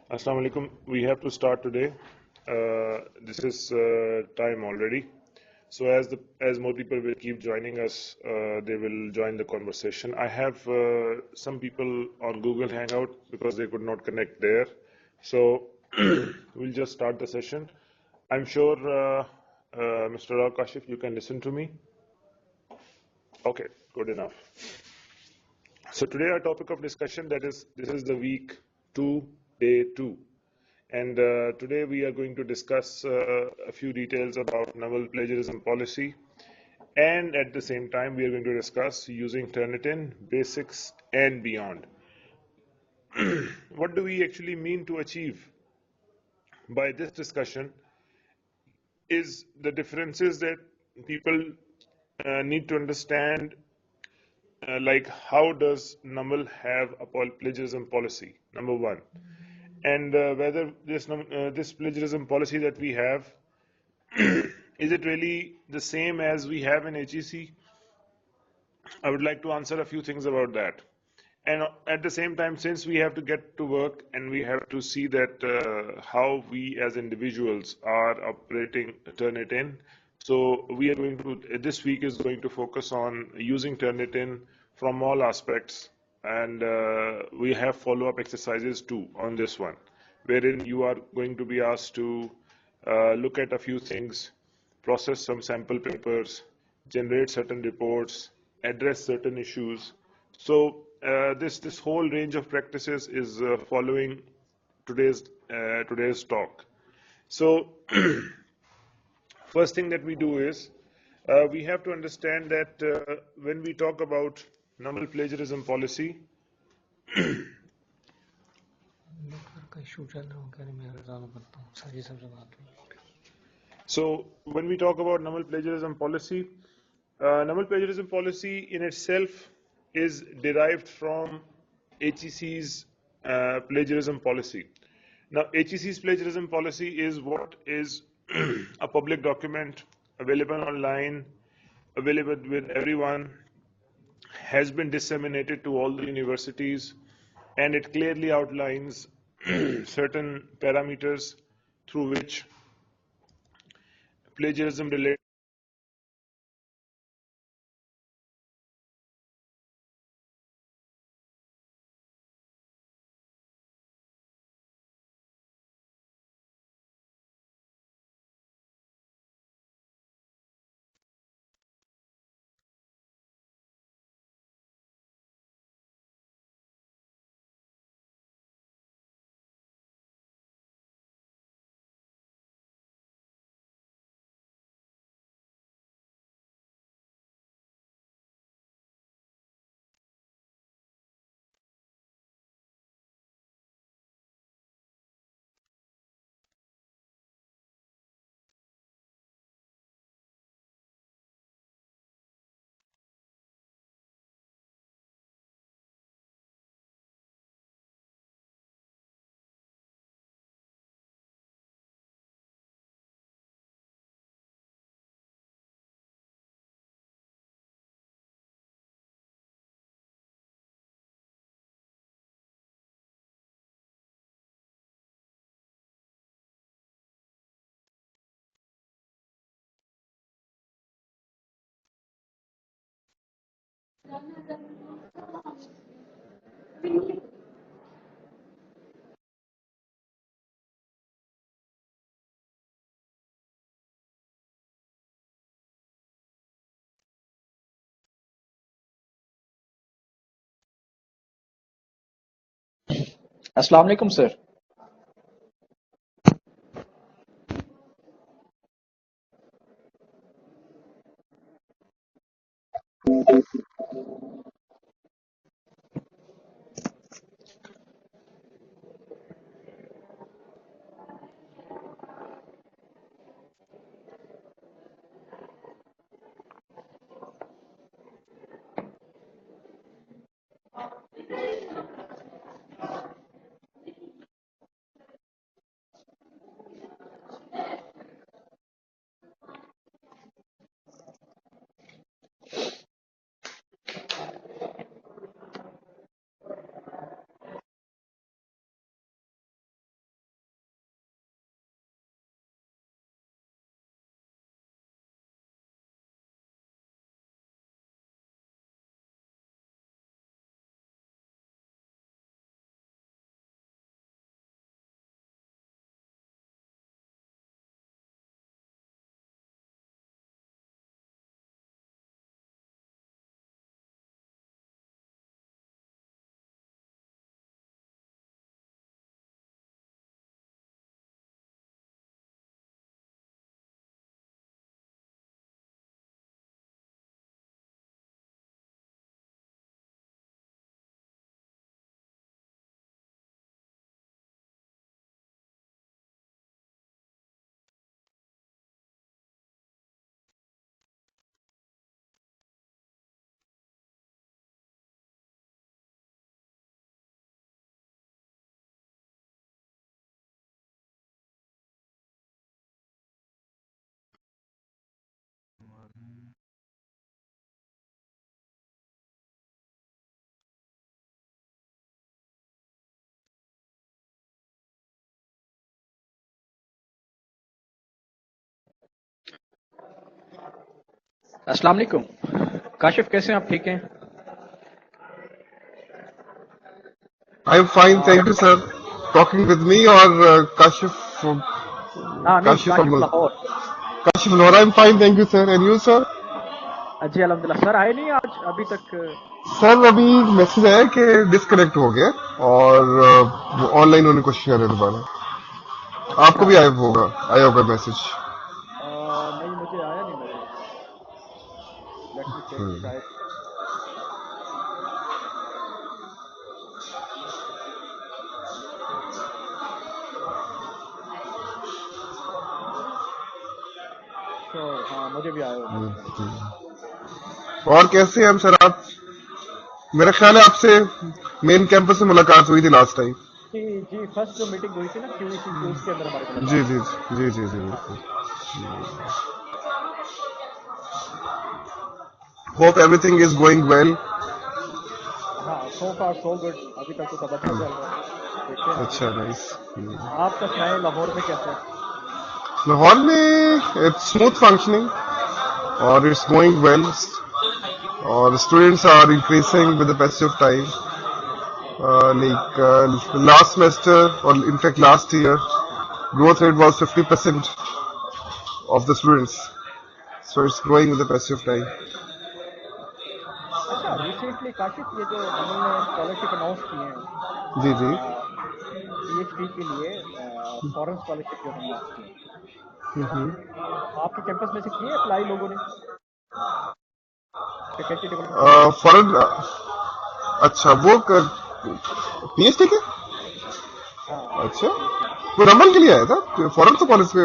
Assalamu alaikum. We have to start today. This is time already. So as more people will keep joining us, they will join the conversation. I have some people on Google Hangout because they could not connect there. So we'll just start the session. I'm sure, Mr. Kashif, you can listen to me. Okay, good enough. So today our topic of discussion, this is the week 2, day 2. And today we are going to discuss a few details about NUML plagiarism policy. And at the same time, we are going to discuss using Turnitin, basics, and beyond. What do we actually mean to achieve by this discussion is the differences that people need to understand, like how does NUML have a plagiarism policy, number one. And whether this plagiarism policy that we have, is it really the same as we have in HEC? I would like to answer a few things about that. And at the same time, since we have to get to work and we have to see that how we as individuals are operating Turnitin, so we are going to, this week is going to focus on using Turnitin from all aspects. And we have follow-up exercises too on this one, wherein you are going to be asked to look at a few things, process some sample papers, generate certain reports, address certain issues. So this whole range of practices is following today's talk. So first thing that we do is we have to understand that when we talk about NUML plagiarism policy, so when we talk about NUML plagiarism policy, NUML plagiarism policy in itself is derived from HEC's plagiarism policy. Now, HEC's plagiarism policy is what is a public document available online, available with everyone, has been disseminated to all the universities, and it clearly outlines certain parameters through which plagiarism related. Assalamu alaikum, sir. अस्सलाम वालेकुम। काशिफ कैसे हैं आप? ठीक हैं? I'm fine, thank you, sir. Talking with me or Kashif from हाँ नहीं, Kashif Kashif from Lahore. Kashif Lahore. I'm fine, thank you, sir. And you, sir? जी अल्हम्दुलिल्लाह। सर आए नहीं आज अभी तक? सर अभी मैसेज आया कि डिस्कनेक्ट हो गया और वो ऑनलाइन होने की कोशिश कर रहे हैं दोबारा। आपको अच्छा। भी आया होगा मैसेज। नहीं, मुझे आया नहीं मैसेज। लेट मी चेक शायद। श्योर, हाँ मुझे भी आया वो मैसेज। और कैसे हैं हम सर आप? मेरा ख्याल है आपसे मेन कैंपस से मुलाकात हुई थी लास्ट टाइम। जी जी, फर्स्ट जो मीटिंग हुई थी ना क्यूईसी की, उसके अंदर हमारी जी मुलाकात जी हुई थी। जी जी जी बिल्कुल। Hope everything is going well. हाँ, सो फार सो गुड। अभी तक तो सब अच्छा चल रहा है। देखते हैं आगे। अच्छा नाइस। आपका सुनाए, लाहौर में कैसा है? लाहौर में इट्स स्मूथ फंक्शनिंग और इट्स गोइंग वेल और students are increasing with the passage of time. Last semester or in fact last year, growth rate was 50% of the students. So it's growing with the passage of time. अच्छा, recently Kashif ये जो नमल ने scholarship announce किए हैं जी जी। PhD के लिए, foreign scholarship जो announce किए हैं, तो आपके कैंपस में से किए अप्लाई लोगों ने फैकल्टी डेवलपमेंट प्रोग्राम में? फॉरन अच्छा वो पीएचडी के। हाँ, अच्छा पीएचडी के। वो रमन के लिए आया था फॉरन तो कॉलेज के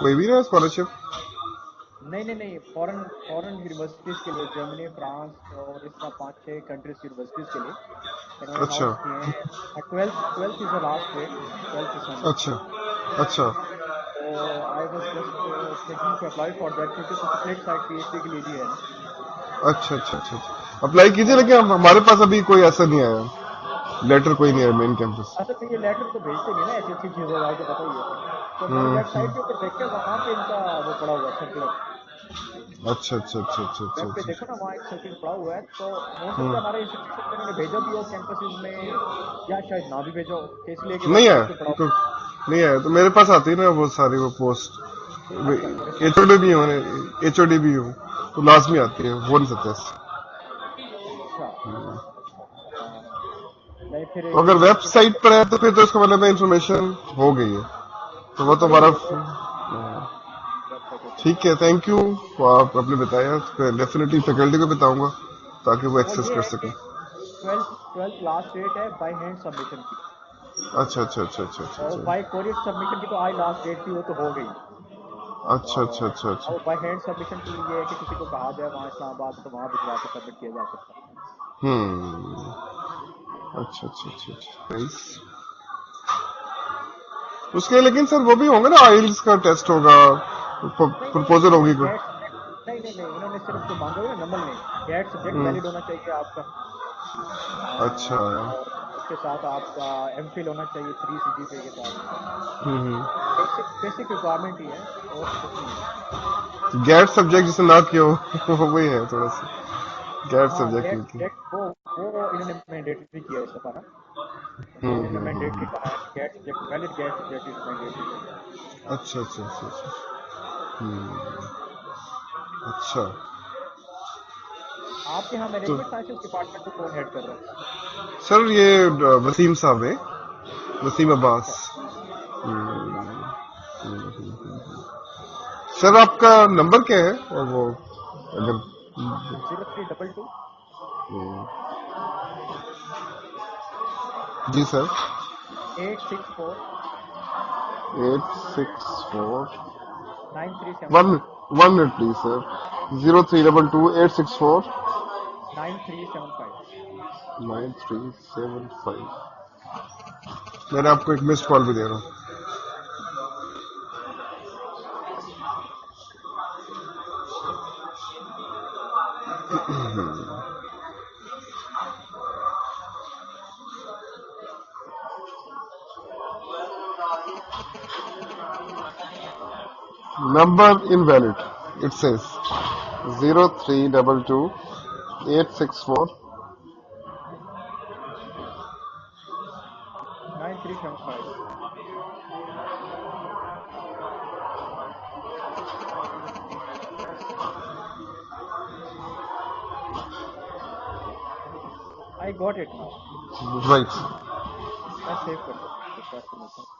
कोई भी नहीं स्कॉलरशिप। नहीं नहीं नहीं, फॉरेन फॉरेन यूनिवर्सिटीज़ के लिए, जर्मनी, फ्रांस और इस तरह 5-6 कंट्रीज की यूनिवर्सिटीज़ के लिए इन्होंने अच्छा अनाउंस किए हैं। Twelfth twelfth is the last date, 12 दिसंबर। अच्छा अच्छा तो I was just thinking to apply for that, क्योंकि उसको स्प्लिट साइड पीएचडी के लिए भी है ना। अच्छा अप्लाई कीजिए और लेकिन हमारे पास अभी कोई ऐसा नहीं आया। लेटर कोई नहीं आया मेन कैंपस। असल में ये लेटर तो भेजते नहीं ना, ऐसी अच्छी चीज़ें, आपको पता ही है। तो मैंने वेबसाइट के ऊपर देखा, वहाँ पे इनका वो पड़ा हुआ है सर्कुलर। अच्छा वेब पे अच्छा। देखो ना, वहाँ एक सर्कुलर पड़ा हुआ है। तो हो सकता है हमारे इंस्टीट्यूशन में इन्होंने भेजा भी हो कैंपसेस में, या शायद ना भी भेजा हो, तो इसलिए कि नहीं आया वेबसाइट पे पड़ा तो हुआ नहीं आया तो मेरे पास आती है ना वो सारी वो पोस्ट। है। अच्छा, मेरे पास एचओडी भी हूँ, एचओडी भी हूँ तो लाजमी आती है, हो नहीं सकता ऐसे। अच्छा अच्छा अच्छा, हाँ हाँ। नहीं, फिर तो अगर ये वेबसाइट पर है तो फिर तो इसका मतलब इंफॉर्मेशन हो गई है तो वो तो नहीं हमारा नहीं, वो वेबसाइट पे चेक ठीक है। करें। थैंक यू आप आपने बताया, डेफिनेटली फैकल्टी को बताऊंगा ताकि वो वो एक्सेस ये कर है सके। कि ट्वेल्थ ट्वेल्थ लास्ट डेट है बाय हैंड सबमिशन की। और अच्छा। बाय कोरियर सबमिशन की तो आज लास्ट डेट थी, वो तो हो गई। और अच्छा। अब बाय हैंड सबमिशन के लिए ये है कि किसी को कहा जाए वहाँ इस्लामाबाद, तो वहाँ भिजवा के सबमिट किया जा सकता है। हम्म अच्छा नाइस। उसके लेकिन सर वो भी होंगे ना, आइल्स का टेस्ट होगा, नहीं नहीं, प्रपोजल इन्होंने होगी कोई। गेट सब्जेक्ट, नहीं नहीं नहीं, इन्होंने सिर्फ जो मांगा हुआ है नमल ने, गेट सब्जेक्ट हम्म, वैलिड होना चाहिए आपका। अच्छा और उसके साथ आपका एमफिल होना चाहिए 3 CGPA के साथ। हम्म। बेसिक बेसिक रिक्वायरमेंट ही है, और तो कुछ नहीं है। गैर सब्जेक्ट जिसे ना किया हो वही है थोड़ा सा, गैर हाँ, सब्जेक्ट गेट नहीं सब्जेक्ट वो इन्होंने मैंडेटरी किया है इस दफा ना। इन्होंने मैंडेटरी हम्म। कहा है कि GATE subject, valid GATE subject is mandatory. अच्छा अच्छा। आपके यहाँ तो मैनेजमेंट साइंसेस डिपार्टमेंट को कौन हेड कर रहा है? सर ये वसीम साहब है, वसीम अब्बास। अच्छा हम्म, अच्छा। सर आपका नंबर क्या है और वो अगर 0322 जी sir 864 864 one 9375 one minute please sir 0322 864 9375। 9375। मैंने आपको एक मिस्ड कॉल भी दे रहा हूँ। Number invalid it says. 0322 864 9375. I got it now. Right. मैं सेव कर देता हूँ विश्वास के साथ.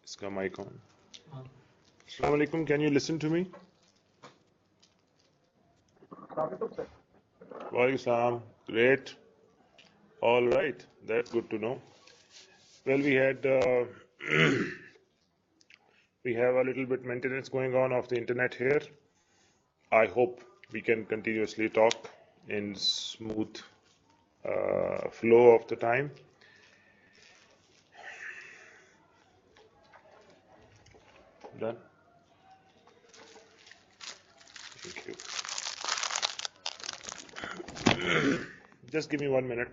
इसका mic on. Assalamu alaikum. Can you listen to me? Walaikum salam. Great. All right. That's good to know. Well, we had we have a little bit maintenance going on of the internet here. I hope we can continuously talk in smooth flow of the time. Done. Thank you. Just give me 1 minute.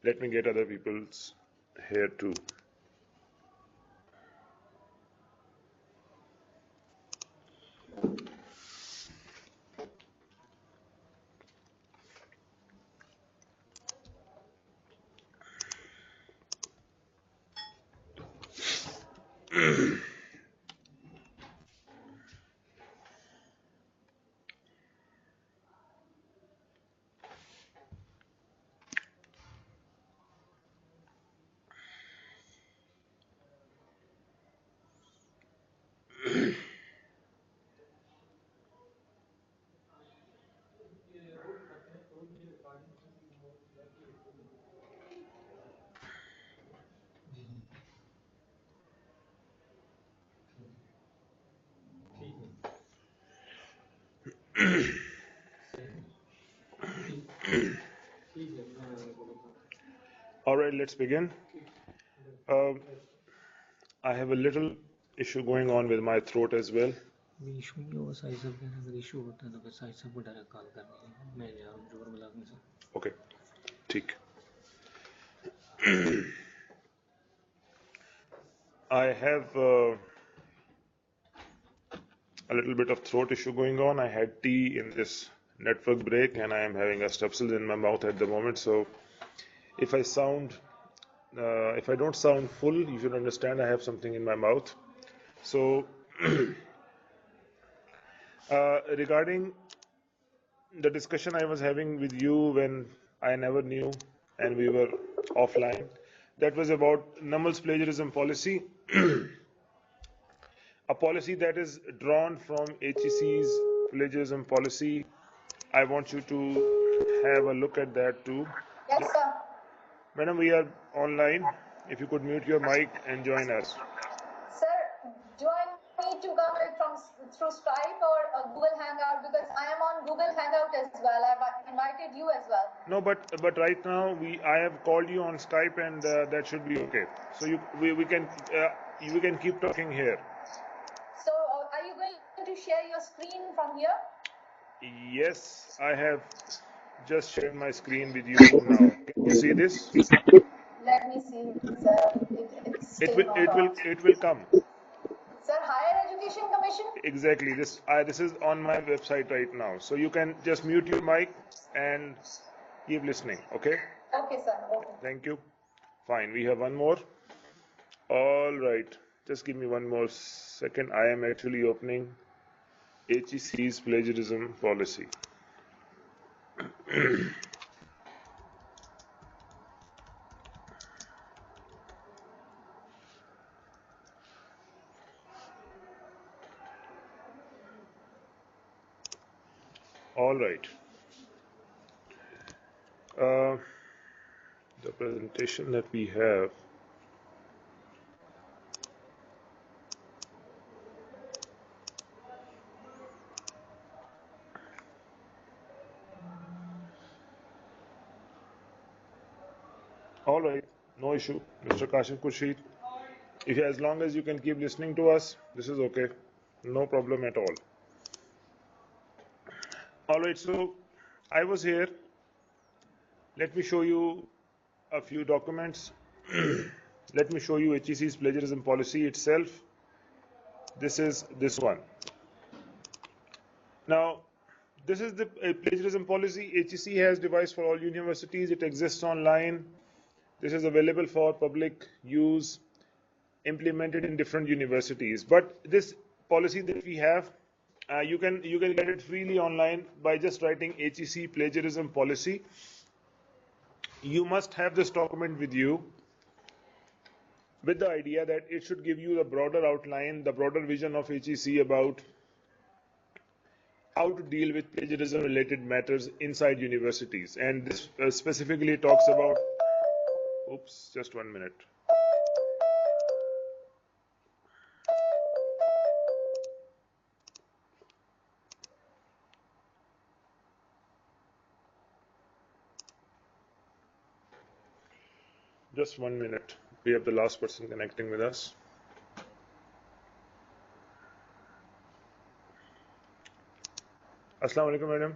Let me get other people's here too. All right, let's begin. I have a little issue going on with my throat as well. Issue नहीं होगा size सब के अगर issue होता है तो फिर size सब को डायरेक्ट कॉल करनी है मैं जा रहा हूँ जोर मिला के सब Okay, ठीक. I have a little bit of throat issue going on. I had tea in this network break and I am having a strepsils in my mouth at the moment. So if I don't sound full, you should understand I have something in my mouth. So regarding the discussion I was having with you when I never knew and we were offline, that was about NUML's plagiarism policy. A policy that is drawn from HEC's plagiarism policy. I want you to have a look at that too. Yes, sir. Madam, we are online. If you could mute your mic and join us. Sir, do I need to come through Skype or Google Hangout? Because I am on Google Hangout as well. I've invited you as well. No, but right now I have called you on Skype and that should be okay. So we can keep talking here. So are you going to share your screen from here? Yes, I have just shared my screen with you now. Can you see this? Let me see, sir. It's still not on. It will come. Sir, Higher Education Commission? Exactly. This is on my website right now. So you can just mute your mic and keep listening. Okay? Okay, sir. Okay. Thank you. Fine. We have one more. All right. Just give me one more second. I am actually opening HEC's plagiarism policy. All right. The presentation that we have. All right, no issue, Mr. Kashif Khurshid. As long as you can keep listening to us, this is okay. No problem at all. All right, so I was here. Let me show you a few documents. Let me show you HEC's plagiarism policy itself. This is this one. Now, this is the plagiarism policy HEC has devised for all universities. It exists online. This is available for public use, implemented in different universities. But this policy that we have, you can get it freely online by just writing HEC plagiarism policy. You must have this document with you. with the idea that it should give you the broader outline, the broader vision of HEC about how to deal with plagiarism related matters inside universities. And this specifically talks about, oops, just 1 minute. Just 1 minute. We have the last person connecting with us. Assalamu alaikum, madam.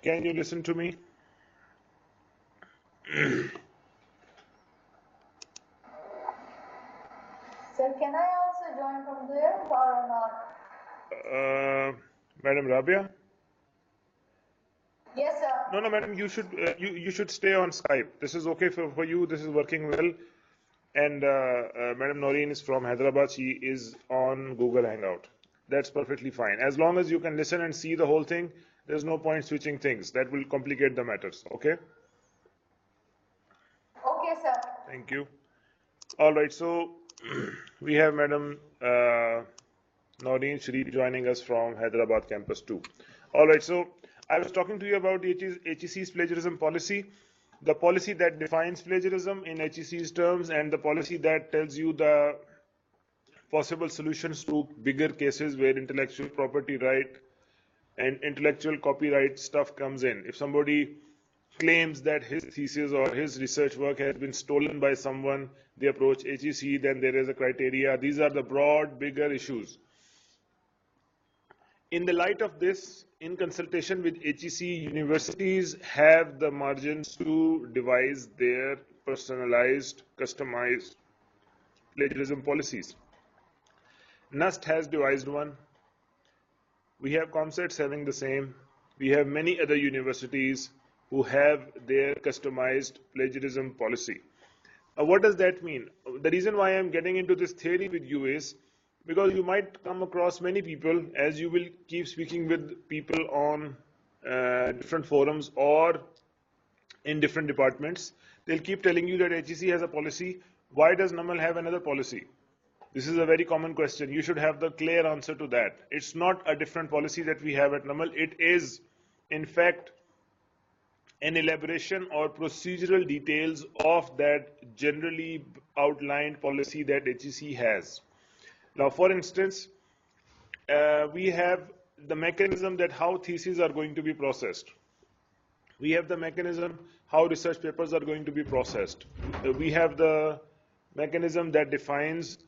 Can you listen to me? Sir, can I also join from there or not? Madam Rabia? Yes, sir. No, madam, you should stay on Skype. This is okay for you. This is working well. And Madam Noreen is from Hyderabad. She is on Google Hangout. That's perfectly fine. As long as you can listen and see the whole thing, there's no point switching things. That will complicate the matters. Okay? Okay, sir. Thank you. All right. So we have Madam Noreen Sharif joining us from Hyderabad campus too. All right. So I was talking to you about HEC's plagiarism policy, the policy that defines plagiarism in HEC's terms, and the policy that tells you the possible solutions to bigger cases where intellectual property right and intellectual copyright stuff comes in. If somebody claims that his thesis or his research work has been stolen by someone, they approach HEC, then there is a criteria. These are the broad, bigger issues. In the light of this, in consultation with HEC, universities have the margins to devise their personalized, customized plagiarism policies. NUST has devised one. We have ComSets having the same. We have many other universities who have their customized plagiarism policy. What does that mean? The reason why I'm getting into this theory with you is because you might come across many people, as you will keep speaking with people on different forums or in different departments. They'll keep telling you that HEC has a policy. Why does NUML have another policy? This is a very common question. You should have the clear answer to that. It's not a different policy that we have at NUML. It is, in fact, an elaboration or procedural details of that generally outlined policy that HEC has. Now, for instance, we have the mechanism that how theses are going to be processed. We have the mechanism how research papers are going to be processed. We have the mechanism that defines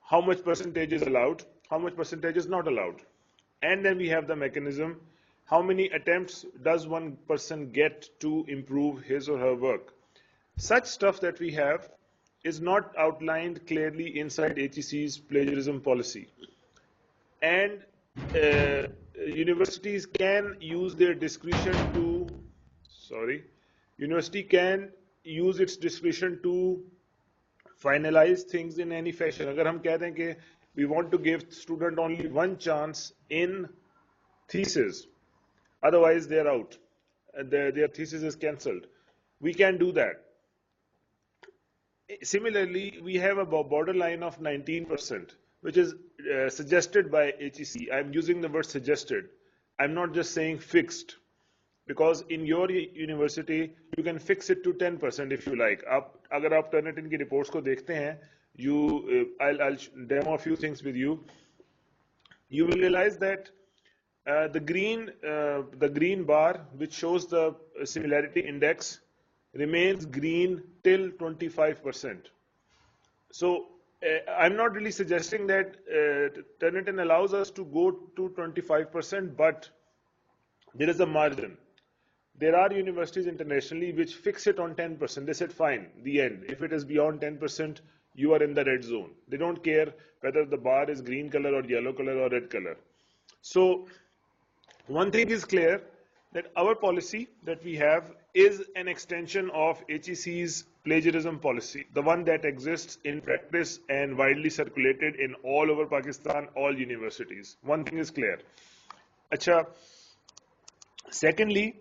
how much percentage is allowed, how much percentage is not allowed. And then we have the mechanism, how many attempts does one person get to improve his or her work. Such stuff that we have is not outlined clearly inside HEC's plagiarism policy. And universities can use their discretion to, university can use its discretion to finalize things in any fashion. अगर हम कह दें कि we want to give student only one chance in thesis, otherwise they're out, their thesis is cancelled. We can do that. Similarly, we have a borderline of 19%, which is suggested by HEC. I'm using the word suggested. I'm not just saying fixed, because in your university you can fix it to 10% if you like. अगर आप Turnitin की reports को देखते हैं, I'll demo a few things with you. You will realize that the green bar, which shows the similarity index, remains green till 25%. So I'm not really suggesting that Turnitin allows us to go to 25%, but there is a margin. There are universities internationally which fix it on 10%. They said, fine, the end. If it is beyond 10%, you are in the red zone. They don't care whether the bar is green color or yellow color or red color. So one thing is clear, that our policy that we have is an extension of HEC's plagiarism policy, the one that exists in practice and widely circulated in all over Pakistan, all universities. One thing is clear. Acha, Secondly,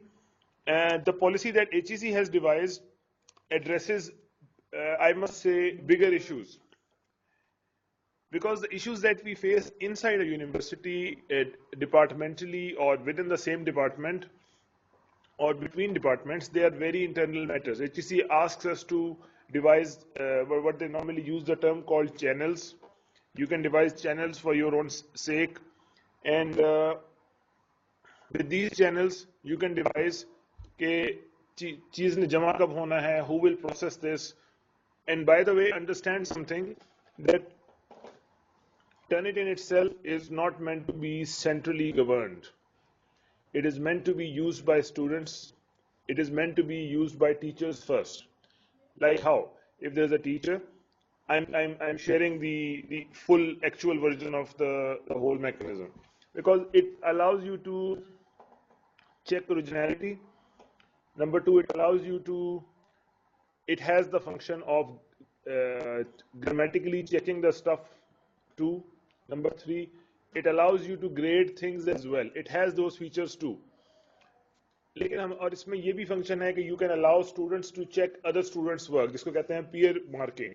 the policy that HEC has devised addresses, I must say, bigger issues. Because the issues that we face inside a university, departmentally or within the same department or between departments, they are very internal matters. HEC asks us to devise what they normally use the term called channels. You can devise channels for your own sake, and with these channels you can devise कि चीज ने जमा कब होना है, who will process this, and by the way, understand something, that Turnitin itself is not meant to be centrally governed. It is meant to be used by students. It is meant to be used by teachers first. Like how? If there's a teacher, I'm sharing the full actual version of the whole mechanism, because it allows you to check originality. Number two, it has the function of grammatically checking the stuff too. Number three, it allows you to grade things as well. It has those features too. लेकिन हम और इसमें ये भी function है कि you can allow students to check other students work, जिसको कहते हैं peer marking.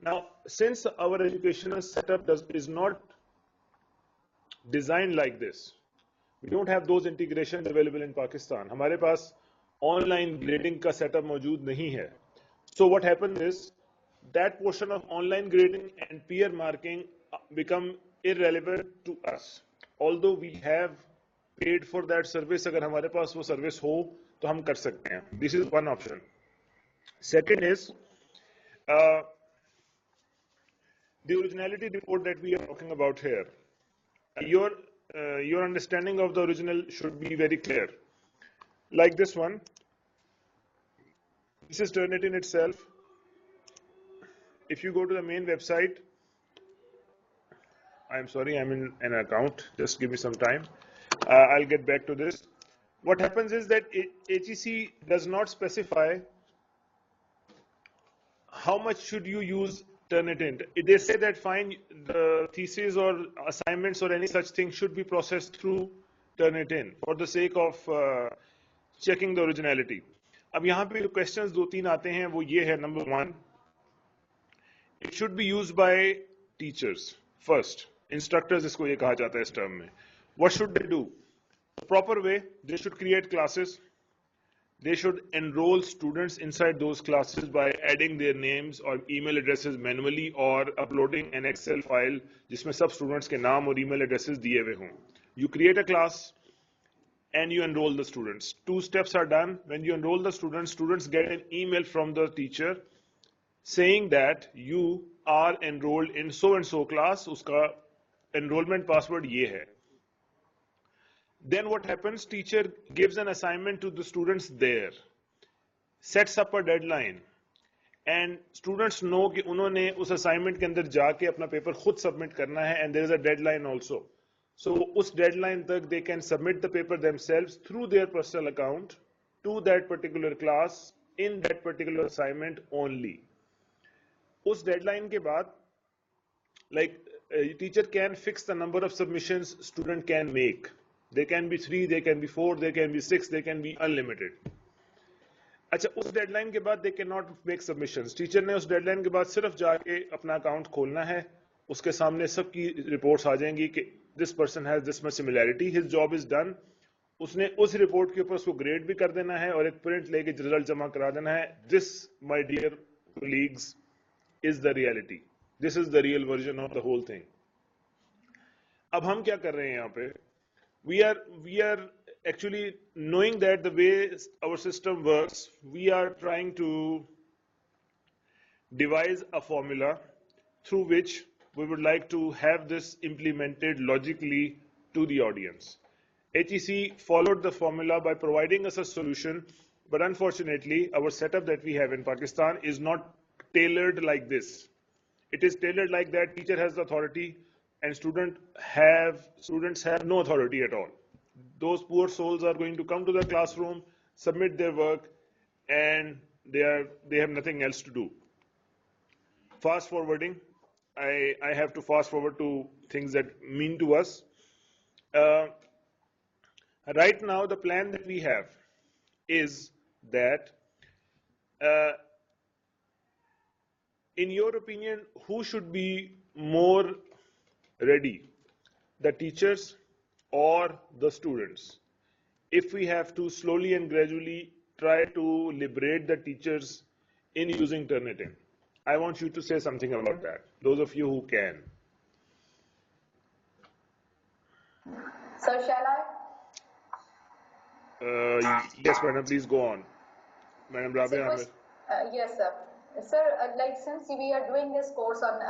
Now, since our educational setup is not designed like this, we don't have those integrations available in Pakistan. हमारे पास online grading का setup मौजूद नहीं है. So what happens is that portion of online grading and peer marking become irrelevant to us. Although we have paid for that service, अगर हमारे पास वो service हो तो हम कर सकते हैं. This is one option. Second is the originality report that we are talking about here. Your understanding of the original should be very clear. Like this one. This is Turnitin itself. If you go to the main website, I'm sorry, I'm in an account. Just give me some time. I'll get back to this. What happens is that HEC does not specify how much should you use Turnitin. They say that fine, the thesis or assignments or any such thing should be processed through Turnitin for the sake of checking the originality. अब यहाँ पे जो questions दो तीन आते हैं वो ये है. Number one, it should be used by teachers first. Instructors इसको ये कहा जाता है इस term में. What should they do? The proper way, they should create classes. They should enroll students inside those classes by adding their names or email addresses manually or uploading an Excel file जिसमें सब students के नाम और email addresses दिए हुए हों. You create a class and you enroll the students. Two steps are done. When you enroll the students, students get an email from the teacher saying that you are enrolled in so and so class. उसका enrollment password ये है. Then what happens? Teacher gives an assignment to the students there, sets up a deadline, and students know कि उन्होंने उस assignment के अंदर जाके अपना पेपर खुद submit करना है, and there is a deadline also. So उस deadline तक they can submit the paper themselves through their personal account to that particular class in that particular assignment only. उस deadline के बाद, like a teacher can fix the number of submissions student can make. They can be 3, they can be 4, they can be 6, they can be unlimited. अच्छा, उस deadline के बाद they cannot make submissions. Teacher ने उस deadline के बाद सिर्फ जाके अपना अकाउंट खोलना है, उसके सामने सबकी रिपोर्ट्स आ जाएंगी कि this person has this much similarity, his job is done. उसने उस रिपोर्ट के ऊपर उसको ग्रेड भी कर देना है और एक प्रिंट लेके रिजल्ट जमा करा देना है. This, my dear colleagues, is the reality. This is the real version of the whole thing. अब हम क्या कर रहे हैं यहाँ पे? We are actually knowing that the way our system works, we are trying to devise a formula through which we would like to have this implemented logically to the audience. HEC followed the formula by providing us a solution, but unfortunately, our setup that we have in Pakistan is not tailored like this. It is tailored like that teacher has the authority and students have no authority at all. Those poor souls are going to come to the classroom, submit their work, and they have nothing else to do. Fast forwarding, I have to fast forward to things that mean to us. Right now, the plan that we have is that, uh, in your opinion, who should be more ready, the teachers or the students? If we have to slowly and gradually try to liberate the teachers in using Turnitin, I want you to say something about that, those of you who can. So shall I? Yes, madam, please go on. Madam Rabia Ahmed. Yes, sir. Sir, like since we are doing this course on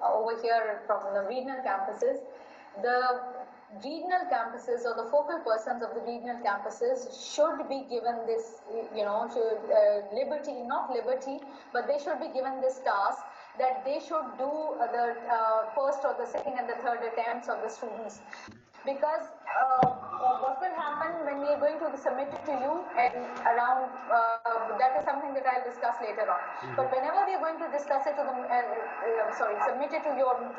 over here from the regional campuses, the regional campuses or the focal persons of the regional campuses should be given this, should, liberty, not liberty, but they should be given this task that they should do the first or the second and the third attempts of the students. Because what will happen when we are going to submit it to you and around, that is something that I'll discuss later on. But whenever we are going to discuss it to the, submit it to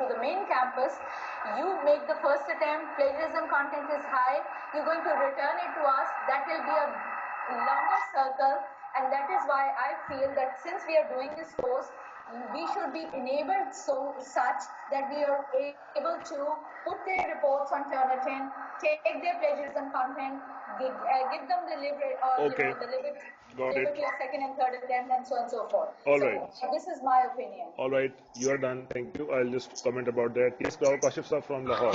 the main campus, you make the first attempt, plagiarism content is high, you're going to return it to us, that will be a longer circle, and that is why I feel that since we are doing this course, we should be enabled such that we are able to put their reports on Turnitin, take their plagiarism content, give them the liberty of second and third attempt, and so on and so forth. All right. So this is my opinion. All right, you are done. Thank you. I'll just comment about that. Yes, Kashif sir from Lahore.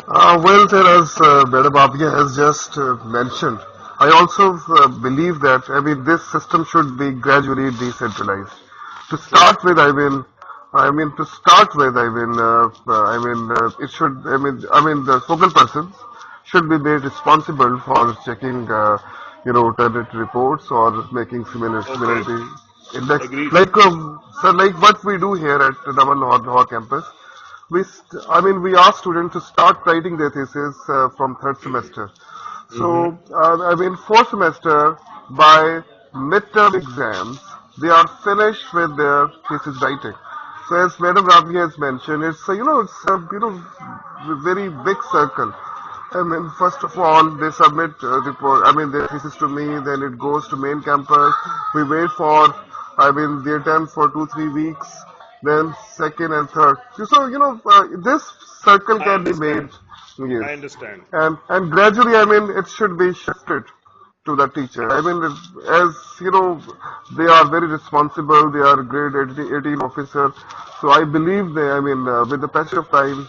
Well, sir, as Madam Abia has just mentioned, I also believe that, this system should be gradually decentralized. To start with, it should, the focal persons should be made responsible for checking, alternate reports or making similarity index. Agreed. Like, sir, like what we do here at NUML Lahore campus, we ask students to start writing their thesis from third semester. So, fourth semester, by midterm exams, they are finished with their thesis writing. So, as Madam Rabi has mentioned, it's a very big circle. First of all, they submit their thesis to me, then it goes to main campus. We wait for, the attempt for 2-3 weeks, then second and third. So, this circle can be made. Yes. I understand. And gradually, it should be shifted to the teacher. As you know, they are very responsible. They are grade 18 officer. So I believe with the passage of time,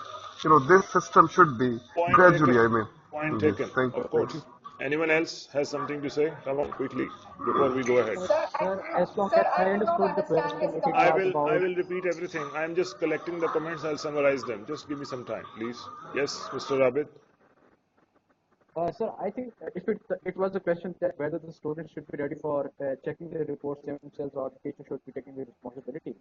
this system should be Point gradually. taken. Point Yes, taken. thank you. Of course. Anyone else has something to say? Come on, quickly, before we go ahead. Sir, as long as I understood the question, if it I was will about... repeat everything. I'm just collecting the comments. I'll summarize them. Just give me some time, please. Yes, Mr. Rabit. Sir, I think if it was a question that whether the students should be ready for checking their reports themselves or the teacher should be taking the responsibility.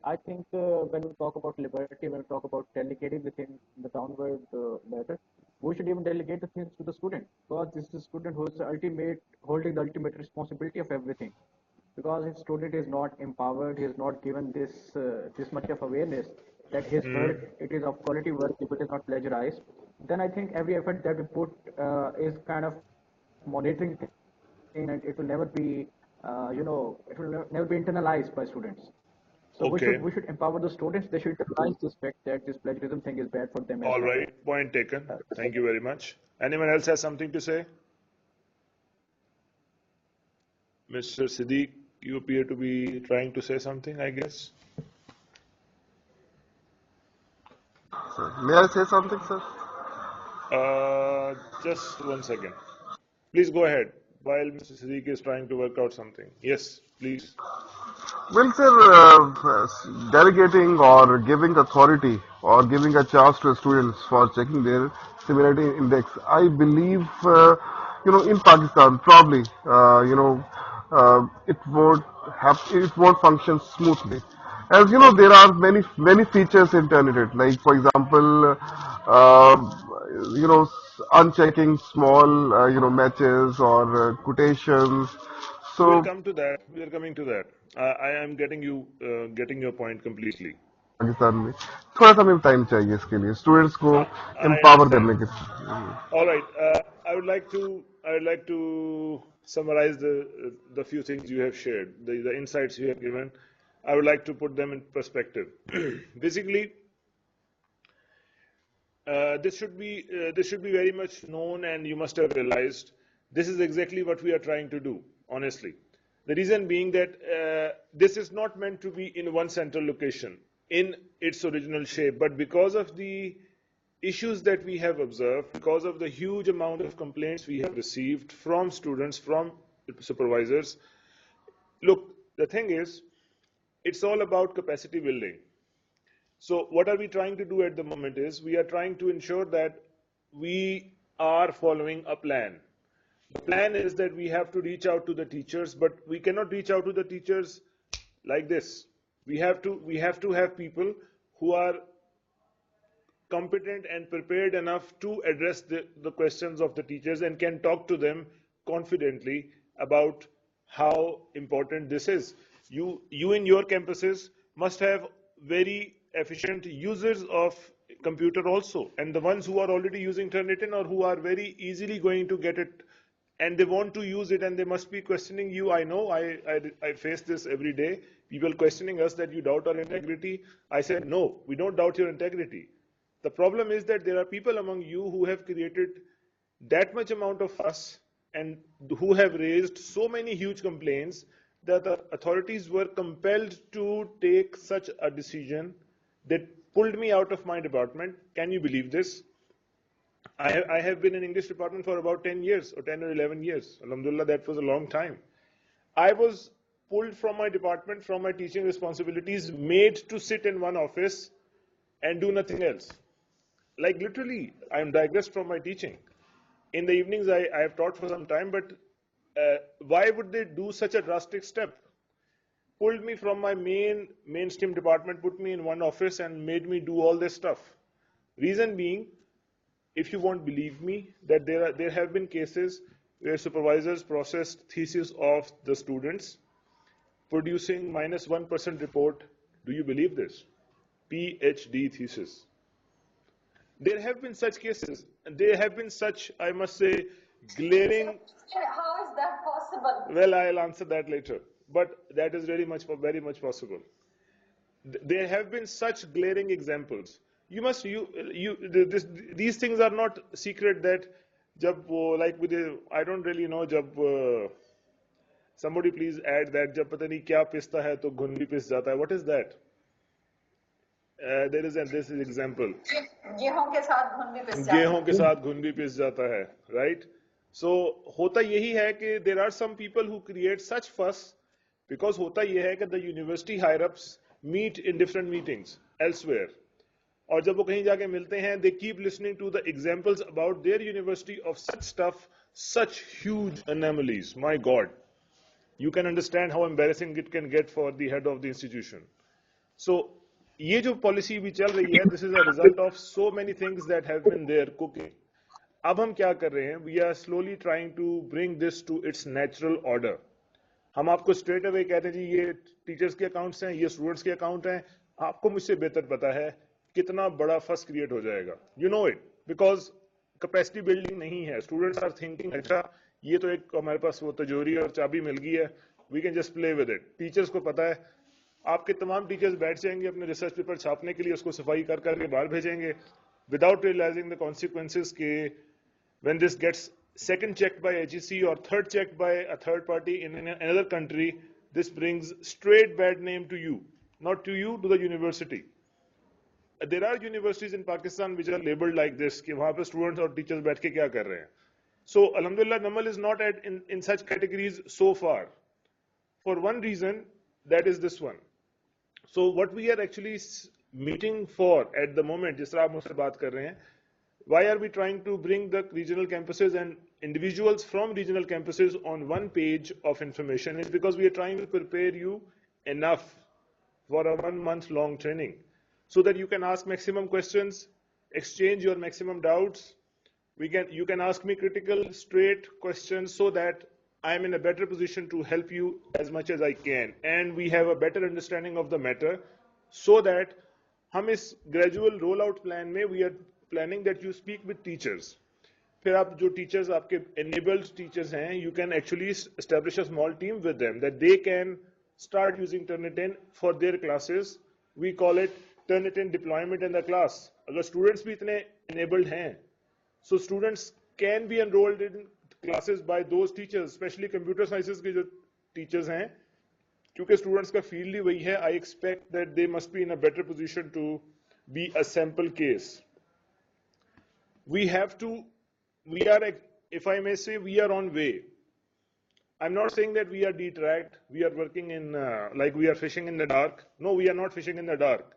I think when we talk about liberty, when we talk about delegating the thing, the downward matter, we should even delegate the things to the student, because this is the student who is holding the ultimate responsibility of everything. Because if student is not empowered, he is not given this much of awareness that his work, it is of quality work if it is not plagiarized, then I think every effort that we put is kind of monitoring thing, and it will never be, it will never be internalized by students. So Okay. we should empower the students. They should realize this fact that this plagiarism thing is bad for them. All right. Point taken. Thank you very much. Anyone else has something to say? Mr. Siddiq, you appear to be trying to say something, I guess. Sir, may I say something, sir? Just 1 second. Please go ahead while Mr. Siddiq is trying to work out something. Yes, please. Well, sir, delegating or giving authority or giving a chance to students for checking their similarity index, I believe, in Pakistan, probably, it won't function smoothly. As you know, there are many features in Turnitin, like for example, unchecking small, matches or quotations. We'll So come to that. We are coming to that. I am getting your point completely. Pakistan में थोड़ा सा हमें time चाहिए इसके लिए students को I empower understand. करने के लिए. All right. I would like to summarize the few things you have shared, the insights you have given. I would like to put them in perspective. Basically, this should be very much known, and you must have realized this is exactly what we are trying to do. Honestly, the reason being that this is not meant to be in one central location in its original shape, but because of the issues that we have observed, because of the huge amount of complaints we have received from students, from supervisors. Look, the thing is, it's all about capacity building. So what are we trying to do at the moment is we are trying to ensure that we are following a plan. The plan is that we have to reach out to the teachers, but we cannot reach out to the teachers like this. We have to have people who are competent and prepared enough to address the questions of the teachers and can talk to them confidently about how important this is. You in your campuses must have very efficient users of computer also, and the ones who are already using Turnitin or who are very easily going to get it and they want to use it and they must be questioning you. I know I face this every day. People questioning us that you doubt our integrity. I said, no, we don't doubt your integrity. The problem is that there are people among you who have created that much amount of fuss and who have raised so many huge complaints that the authorities were compelled to take such a decision that pulled me out of my department. Can you believe this? I have been in English department for about 10 years or 10 or 11 years. Alhamdulillah, that was a long time. I was pulled from my department, from my teaching responsibilities, made to sit in one office and do nothing else. Like literally, I am digressed from my teaching. In the evenings, I have taught for some time, but why would they do such a drastic step? Pulled me from my mainstream department, put me in one office and made me do all this stuff. Reason being, if you won't believe me, that there have been cases where supervisors processed theses of the students, producing -1% report. Do you believe this? PhD thesis. There have been such cases, and there have been such, I must say, glaring. How is that possible? Well, I'll answer that later, but that is very much possible. There have been such glaring examples. These things are not secret. That jab like with I don't really know jab somebody please add that jab pata nahi kya pista hai to ghun bhi pis jata hai. What is that? This is example. गेहूं के साथ घुन भी पिस जाता है. गेहूं के साथ घुन भी पिस जाता है, right? So होता यही है कि there are some people who create such fuss because होता यह है कि the university higher ups meet in different meetings elsewhere. और जब वो कहीं जाके मिलते हैं, they keep listening to the examples about their university of such stuff, such huge anomalies. My God, you can understand how embarrassing it can get for the head of the institution. So ये जो policy भी चल रही है, this is a result of so many things that have been there cooking. अब हम क्या कर रहे हैं? We are slowly trying to bring this to its natural order. हम आपको straight away कहते हैं जी ये टीचर्स के अकाउंट्स हैं, ये स्टूडेंट्स के अकाउंट हैं. आपको मुझसे बेहतर पता है कितना बड़ा फस क्रिएट हो जाएगा. You know it because capacity building नहीं है. Students are thinking अच्छा ये तो एक हमारे पास वो तिजोरी और चाबी मिल गई है, we can just play with it. Teachers को पता है, आपके तमाम टीचर्स बैठ जाएंगे अपने रिसर्च पेपर छापने के लिए, उसको सफाई कर करके बाहर भेजेंगे विदाउट रियलाइजिंग द कॉन्सिक्वेंसेस के when this gets second checked by HEC or third checked by a third party in another country, this brings straight bad name to you, not to you, to the university. There are universities in Pakistan which are labeled like this कि वहाँ पे students और teachers बैठ के क्या कर रहे हैं. So alhamdulillah, NUML is not in such categories so far, for one reason, that is this one. So what we are actually meeting for at the moment, जिस तरह आप मुझसे बात कर रहे हैं, why are we trying to bring the regional campuses and individuals from regional campuses on one page of information is because we are trying to prepare you enough for a 1 month long training so that you can ask maximum questions, exchange your maximum doubts. You can ask me critical, straight questions so that I am in a better position to help you as much as I can, and we have a better understanding of the matter, so that हम इस gradual rollout plan में we are planning that you speak with teachers. फिर आप जो teachers आपके enabled teachers हैं, you can actually establish a small team with them that they can start using Turnitin for their classes. We call it Turnitin deployment in the class. अगर students भी इतने enabled हैं, so students can be enrolled in classes by those teachers, especially computer sciences के जो teachers हैं, क्योंकि students का field ही वही है. I expect that they must be in a better position to be a sample case. We have to, we are, if I may say, we are on way. I'm not saying that we are detracked, we are working in, like we are fishing in the dark. No, we are not fishing in the dark.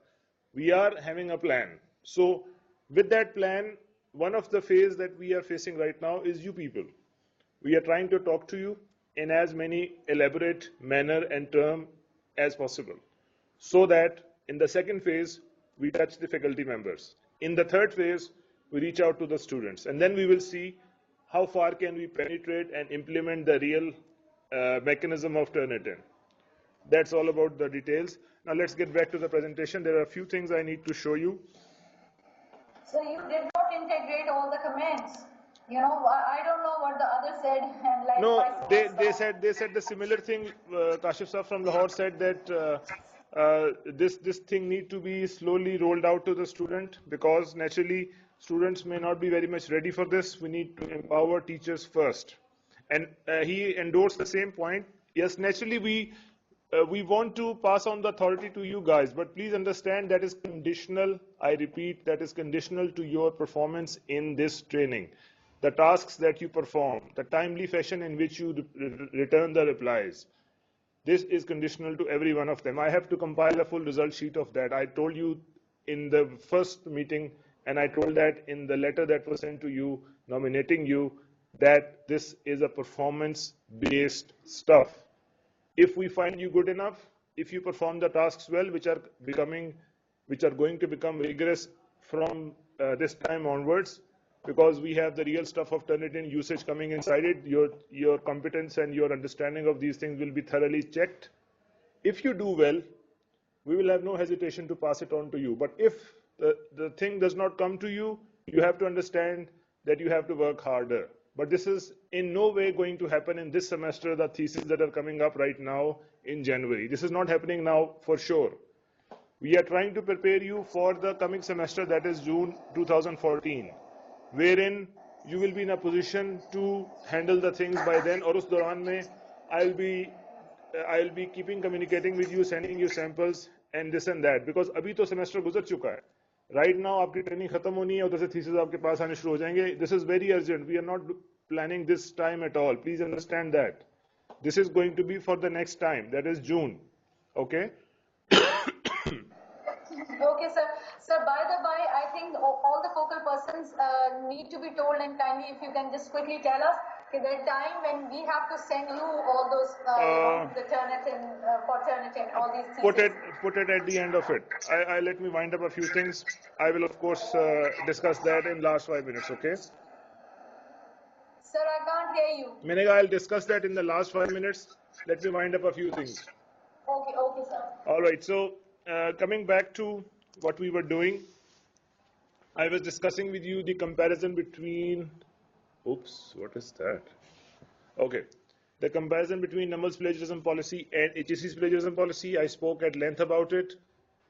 We are having a plan. So with that plan, one of the phase that we are facing right now is you people. We are trying to talk to you in as many elaborate manner and term as possible, so that in the second phase, we touch the faculty members. In the third phase, we reach out to the students, and then we will see how far can we penetrate and implement the real mechanism of Turnitin. That's all about the details. Now let's get back to the presentation. There are a few things I need to show you. So you did not integrate all the comments. You know, I don't know what the other said, and like No, vice versa. they said the similar thing. Kashif Sir from Lahore said that this thing need to be slowly rolled out to the student, because naturally students may not be very much ready for this. We need to empower teachers first, and he endorsed the same point. Yes, naturally we want to pass on the authority to you guys, but please understand that is conditional. I repeat, that is conditional to your performance in this training. The tasks that you perform, the timely fashion in which you return the replies. This is conditional to every one of them. I have to compile a full result sheet of that. I told you in the first meeting, and I told that in the letter that was sent to you, nominating you, that this is a performance-based stuff. If we find you good enough, if you perform the tasks well, which are going to become rigorous from this time onwards, because we have the real stuff of Turnitin usage coming inside it, your competence and your understanding of these things will be thoroughly checked. If you do well, we will have no hesitation to pass it on to you. But if the thing does not come to you, you have to understand that you have to work harder. But this is in no way going to happen in this semester, the theses that are coming up right now in January. This is not happening now for sure. We are trying to prepare you for the coming semester, that is June 2014, wherein you will be in a position to handle the things by then. Aur us dauran mein, I'll be keeping communicating with you, sending you samples and this and that, because abhi to semester guzar chuka hai. Right now आपकी training खत्म होनी है, उधर से thesis आपके पास आने शुरू हो जाएंगे. This is very urgent. We are not planning this time at all. Please understand that. This is going to be for the next time, that is June. Okay? Okay, sir. Sir, by the by, I think all the focal persons need to be told, and kindly if you can just quickly tell us the time when we have to send you all those, the Turnitin, for Turnitin, all these theses. Put it at the end of it. I let me wind up a few things. I will of course discuss that in last 5 minutes, okay? Sir, I can't hear you. Menega, I'll discuss that in the last 5 minutes. Let me wind up a few things. Okay, sir. All right, so coming back to what we were doing, I was discussing with you the comparison between, oops, what is that? Okay, the comparison between NUML's plagiarism policy and HEC's plagiarism policy. I spoke at length about it,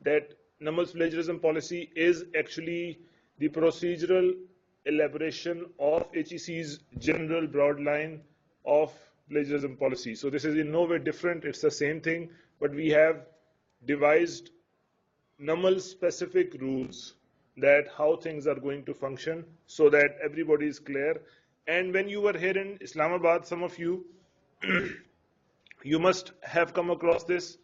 that NUML's plagiarism policy is actually the procedural elaboration of HEC's general broad line of plagiarism policy. So this is in no way different, it's the same thing, but we have devised NUML specific rules that how things are going to function, so that everybody is clear. And when you were here in Islamabad, some of you, you must have come across this.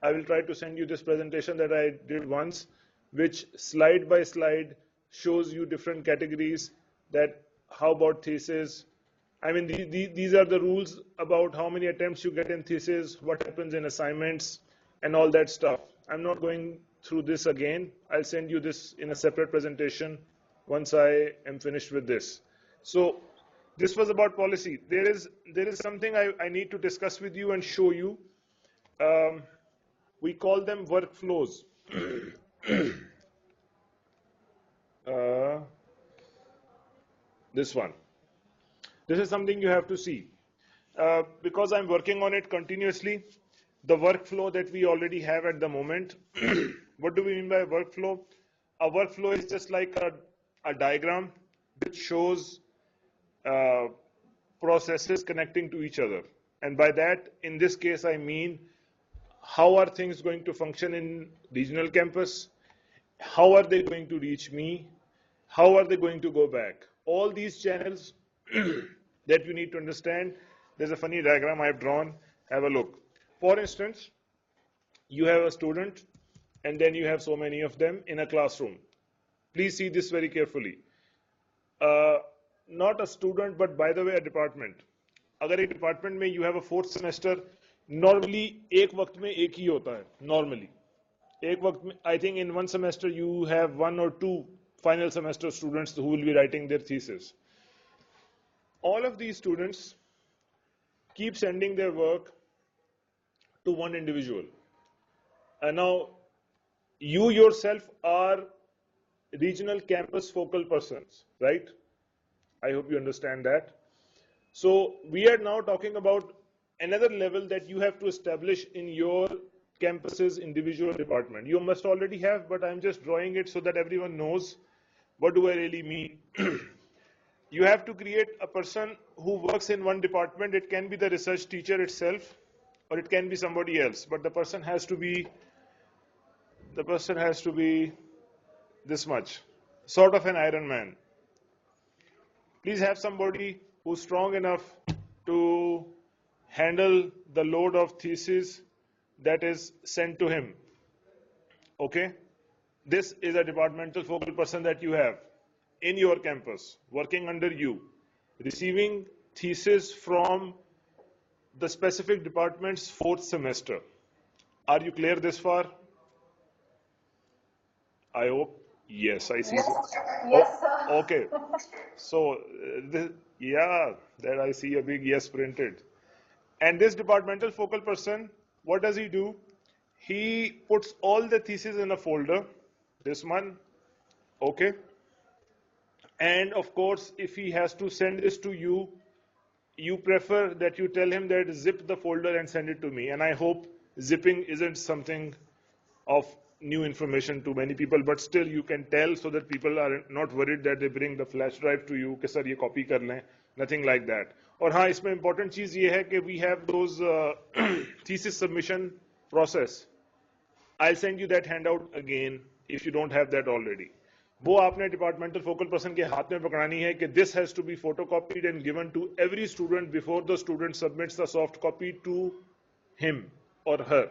I will try to send you this presentation that I did once, which slide by slide shows you different categories, that how about thesis. I mean, these are the rules about how many attempts you get in thesis, what happens in assignments, and all that stuff. I'm not going through this again. I'll send you this in a separate presentation once I am finished with this. So this was about policy. There is something I need to discuss with you and show you. We call them workflows. This one. This is something you have to see. Because I'm working on it continuously, the workflow that we already have at the moment. What do we mean by workflow? A workflow is just like a diagram which shows uh, processes connecting to each other. And by that, in this case, I mean how are things going to function in regional campus? How are they going to reach me? How are they going to go back? All these channels that you need to understand. There's a funny diagram I've drawn. Have a look. For instance, you have a student and then you have so many of them in a classroom. Please see this very carefully. Uh, Not a student, but by the way, a department. अगर एक department में you have a fourth semester, normally एक वक्त में एक ही होता है. Normally, एक वक्त में I think in one semester you have one or two final semester students who will be writing their thesis. All of these students keep sending their work to one individual. And now you yourself are regional campus focal persons, right? I hope you understand that. So we are now talking about another level that you have to establish in your campus's individual department. You must already have, but I'm just drawing it so that everyone knows what do I really mean. You have to create a person who works in one department. It can be the research teacher itself, or it can be somebody else, but the person has to be this much, sort of an Iron Man. Please have somebody who's strong enough to handle the load of thesis that is sent to him. Okay? This is a departmental focal person that you have in your campus, working under you, receiving thesis from the specific department's fourth semester. Are you clear this far? I hope. Yes, I see. Yes, sir. Okay. So, yeah, there I see a big yes printed. And this departmental focal person, what does he do? He puts all the theses in a folder, this one, okay? And of course, if he has to send this to you, you prefer that you tell him that zip the folder and send it to me. And I hope zipping isn't something of new information to many people, but still you can tell so that people are not worried that they bring the flash drive to you कि sir ये copy कर लें, nothing like that. और हाँ, इसमें important चीज ये है कि we have those thesis submission process. I'll send you that handout again if you don't have that already. वो आपने departmental focal person के हाथ में पकड़ानी है कि this has to be photocopied and given to every student before the student submits the soft copy to him or her.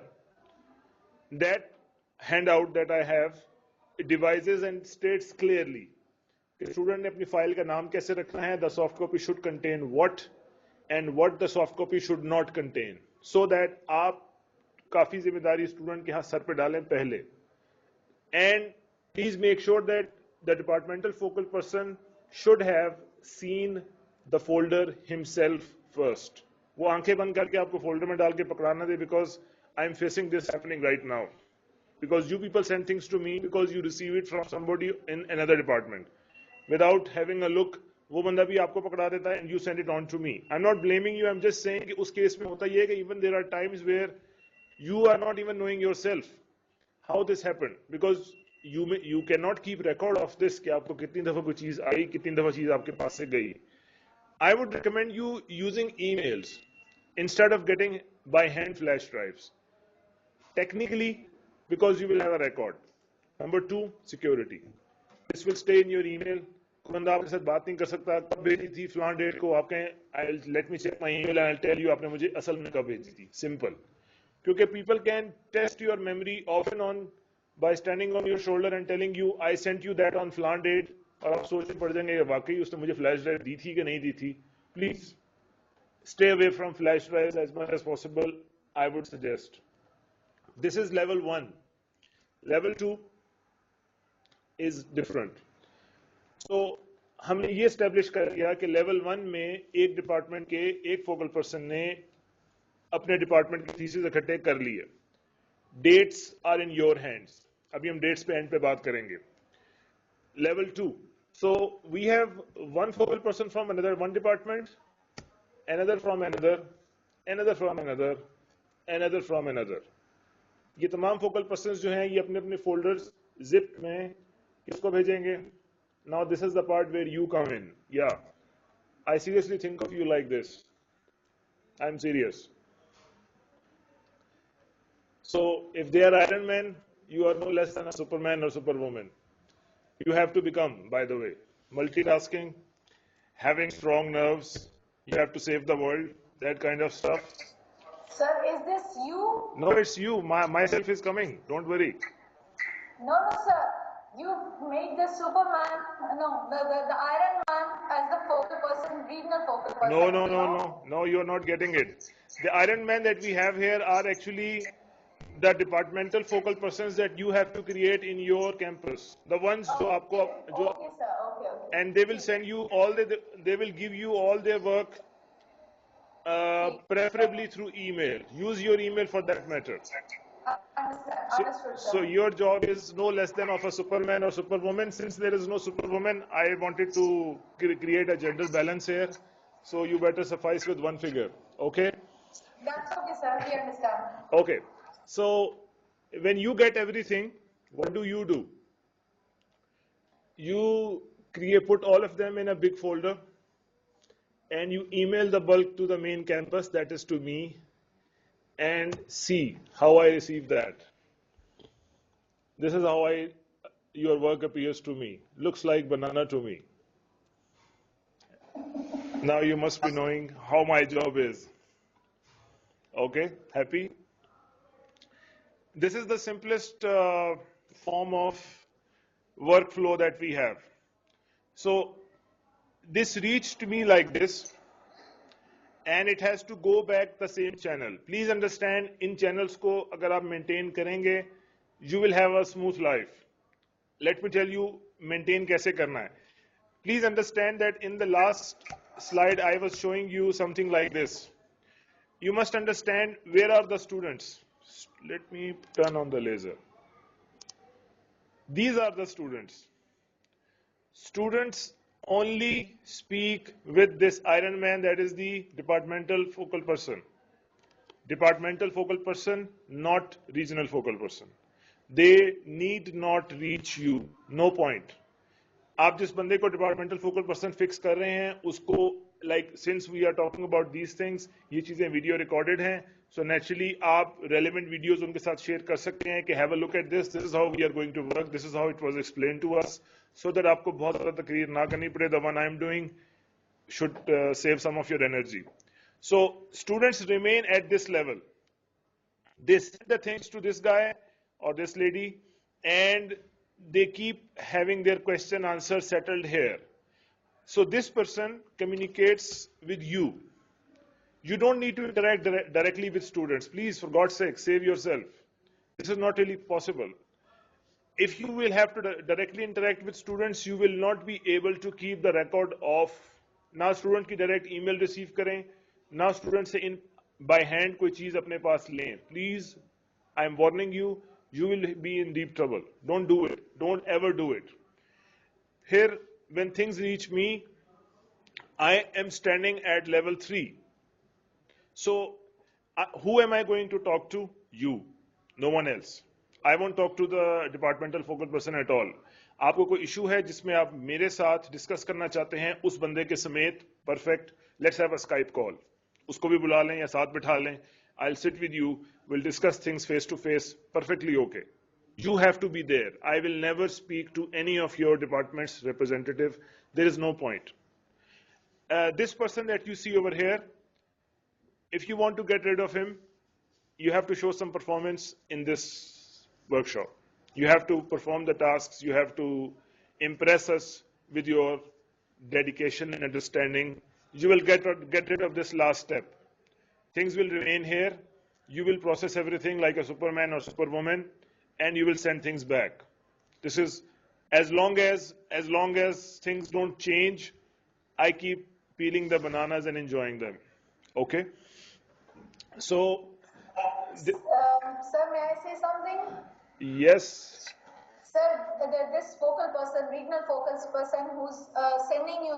That handout that I have, it devises and states clearly कि student ने अपनी file का नाम कैसे रखना है, the soft copy should contain what and what the soft copy should not contain, so that आप काफी जिम्मेदारी student के हाथ सर पे डालें पहले. And please make sure that the departmental focal person should have seen the folder himself first. वो आंखें बंद करके आपको folder में डाल के पकड़ाना दे, because I'm facing this happening right now. Because you people send things to me because you receive it from somebody in another department. Without having a look, वो बंदा भी आपको पकड़ा देता है and you send it on to me. I'm not blaming you, I'm just saying कि उस case में होता ये है कि even there are times where you are not even knowing yourself how this happened, because you cannot keep record of this कि आपको कितनी दफा कोई चीज आई, कितनी दफा चीज आपके पास से गई. I would recommend you using emails instead of getting by hand flash drives. Technically, because you will have a record. Number two, security. This will stay in your email. कोई बंदा आपके साथ बात नहीं कर सकता, कब भेजी थी फलान डेट को, आप कहें let me check my email and I'll tell you आपने मुझे असल में कब भेजी थी. Simple. क्योंकि people can test your memory off and on by standing on your shoulder and telling you I sent you that on फलान date, और आप सोच पड़ जाएंगे वाकई उसने मुझे फ्लैश ड्राइव दी थी कि नहीं दी थी. Please stay away from flash drives as much as possible, I would suggest. This is level 1. Level 2 is different. So हमने ये establish कर लिया कि level 1 में एक department के एक focal person ने अपने department की thesis इकट्ठे कर लिए. Dates are in your hands. अभी हम dates पे end पे बात करेंगे. Level 2, So we have one focal person from one department, another from another, another from another, another from another. ये तमाम फोकल पर्सन्स जो हैं ये अपने अपने फोल्डर्स जिप में किसको भेजेंगे? Now this is the part where you come in. Yeah, I seriously think of you like this. I'm serious. So if they are Iron Man, you are no less than a Superman or Superwoman. You have to become, by the way, multitasking, having strong nerves, you have to save the world, that kind of stuff. Sir, is this you? No, it's you. Myself is coming. Don't worry. No, sir. You made the Superman, the Iron Man as the focal person, regional focal person. No, you're not getting it. The Iron Man that we have here are actually the departmental focal persons that you have to create in your campus. The ones जो आपको जो Okay, sir. Okay. And they will send you they will give you all their work preferably through email. Use your email for that matter. Understood, sir. So your job is no less than of a Superman or Superwoman. Since there is no Superwoman, I wanted to create a gender balance here. So you better suffice with one figure. Okay? That's okay, sir. We understand. Okay. So when you get everything, what do? You put all of them in a big folder and you email the bulk to the main campus, that is to me, and see how I receive that. This is how your work appears to me. Looks like banana to me. Now you must be knowing how my job is. Okay, happy? This is the simplest form of workflow that we have. So this reached me like this, and it has to go back the same channel. Please understand, in channels ko agar aap maintain karenge, you will have a smooth life. Let me tell you, maintain kaise karna hai. Please understand that in the last slide, I was showing you something like this. You must understand, where are the students? Let me turn on the laser. These are the students. Students only speak with this Iron Man, that is the departmental focal person. Departmental focal person, not regional focal person. They need not reach you. No point. आप जिस बंदे को departmental focal person fix कर रहे हैं उसको since we are talking about these things, ये चीजें वीडियो रिकॉर्डेड हैं, सो नेचुरली आप रेलेवेंट वीडियोस उनके साथ शेयर कर सकते हैं कि have a look at this is how we are going to work, this is how it was explain to us, so that आपको बहुत ज्यादा तकरीर ना करनी पड़े. The one I am doing should save some of your energy. So students remain at this level. They send the things to this guy or this lady, and they keep having their question answer settled here. So this person communicates with you. You don't need to interact directly with students. Please, for God's sake, save yourself. This is not really possible. If you will have to directly interact with students, you will not be able to keep the record of ना student की direct email receive करें, ना student से in by hand कोई चीज अपने पास लें. Please, I am warning you, you will be in deep trouble. Don't do it. Don't ever do it. Here, when things reach me, I am standing at level 3. So, who am I going to talk to? You. No one else. I won't talk to the departmental focal person at all. आपको कोई issue है जिसमें आप मेरे साथ discuss करना चाहते हैं उस बंदे के समेत, perfect, let's have a Skype call. उसको भी बुला लें या साथ बिठा लें. I'll sit with you, we'll discuss things face to face, perfectly okay. You have to be there. I will never speak to any of your department's representative. There is no point. This person that you see over here, if you want to get rid of him, you have to show some performance in this workshop. You have to perform the tasks, you have to impress us with your dedication and understanding. You will get rid of this last step. Things will remain here. You will process everything like a Superman or Superwoman, and you will send things back. This is as long as things don't change, I keep peeling the bananas and enjoying them. Okay? So, sir, may I say something? Yes. Sir, this focal person, regional focal person who's sending you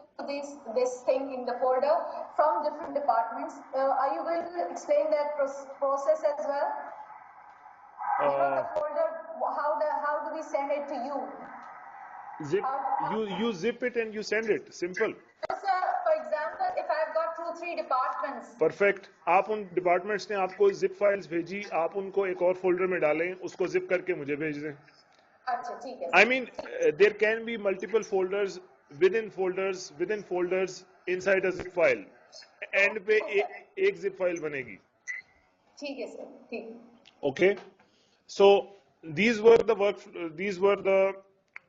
this thing in the folder from different departments, are you going to explain that process as well? The folder, how do we send it to you? You zip it and you send it. Simple. So, sir, for example, if I've got 2-3 departments. Perfect. आप उन departments ने आपको zip files भेजी, आप उनको एक और folder में डालें, उसको zip करके मुझे भेज दें. अच्छा, ठीक है. I mean, there can be multiple folders within folders within folders inside a zip file. End पे एक zip file बनेगी. ठीक है सर, ठीक. Okay. So these were the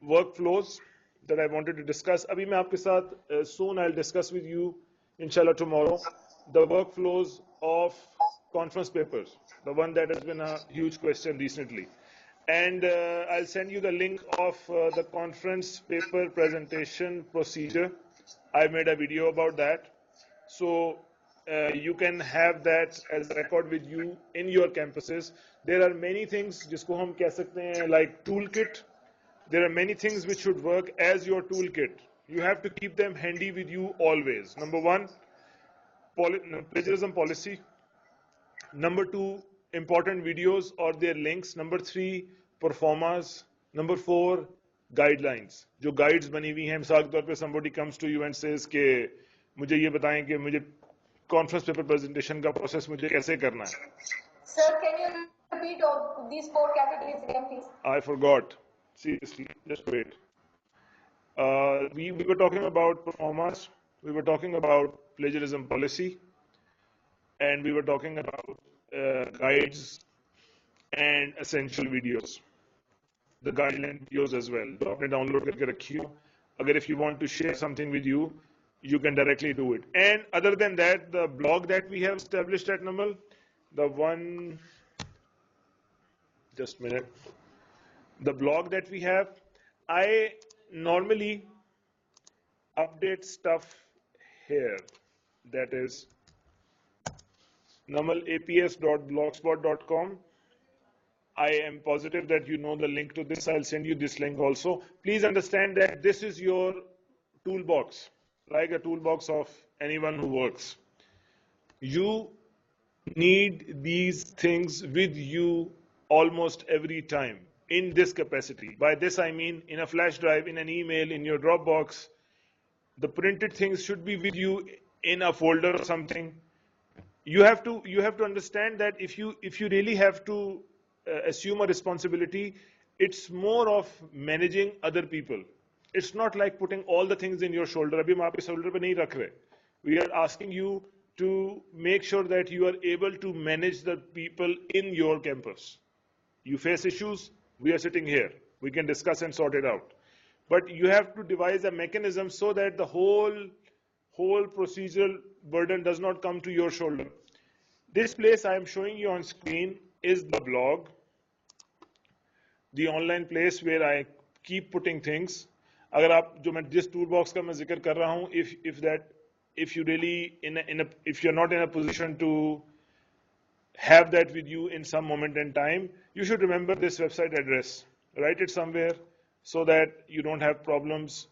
workflows that I wanted to discuss. अभी मैं आपके साथ soon I'll discuss with you, inshallah tomorrow, the workflows of conference papers, the one that has been a huge question recently. And I'll send you the link of the conference paper presentation procedure. I made a video about that. So you can have that as a record with you in your campuses. There are many things जिसको हम कह सकते हैं like toolkit. There are many things which should work as your toolkit. You have to keep them handy with you always. Number one, plagiarism policy. Number two, important videos or their links. Number three, performers. Number four, guidelines. जो guides बनी हुई हैं, मिसाल के तौर पे somebody comes to you and says कि मुझे ये बताएं कि मुझे conference paper presentation का process मुझे कैसे करना है. Sir, can you repeat all these 4 categories again, please? I forgot. Seriously, just wait. We were talking about performers, we were talking about plagiarism policy, and we were talking about guides and essential videos. The guideline videos as well. तो आपने download करके रखी हो. अगर if you want to share something with you, you can directly do it. And other than that, the blog that we have established at NUML, the one, just a minute. The blog that we have, I normally update stuff here. That is numlaps.blogspot.com. I am positive that you know the link to this. I'll send you this link also. Please understand that this is your toolbox, like a toolbox of anyone who works. You need these things with you almost every time in this capacity. By this I mean in a flash drive, in an email, in your Dropbox. The printed things should be with you in a folder or something. You have to understand that if you really have to assume a responsibility, it's more of managing other people. It's not like putting all the things in your shoulder. अभी हम आपके shoulder पे नहीं रख रहे. We are asking you to make sure that you are able to manage the people in your campus. You face issues, we are sitting here. We can discuss and sort it out. But you have to devise a mechanism so that the whole procedural burden does not come to your shoulder. This place I am showing you on screen is the blog, the online place where I keep putting things. अगर आप जो मैं जिस toolbox का मैं जिक्र कर रहा हूँ, if you really if you're not in a position to have that with you in some moment in time, you should remember this website address. Write it somewhere so that you don't have problems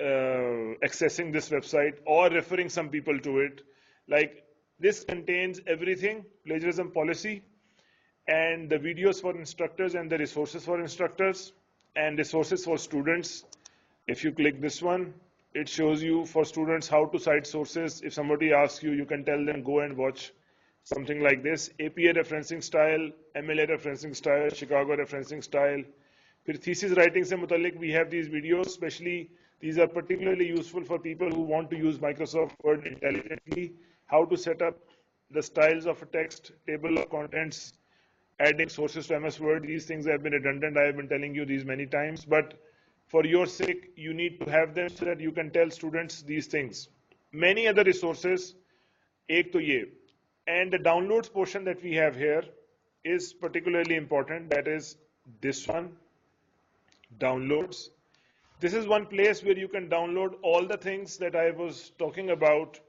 accessing this website or referring some people to it. Like this contains everything, plagiarism policy, and the videos for instructors and the resources for instructors and resources for students. If you click this one, it shows you for students how to cite sources. If somebody asks you, you can tell them go and watch something like this. APA referencing style, MLA referencing style, Chicago referencing style. फिर thesis writing से मुतालिक we have these videos, especially these are particularly useful for people who want to use Microsoft Word intelligently. How to set up the styles of a text, table of contents, adding sources to MS Word. These things have been redundant. I have been telling you these many times, but for your sake, you need to have them so that you can tell students these things. Many other resources, ek to ye. And the downloads portion that we have here is particularly important. That is this one, downloads. This is one place where you can download all the things that I was talking about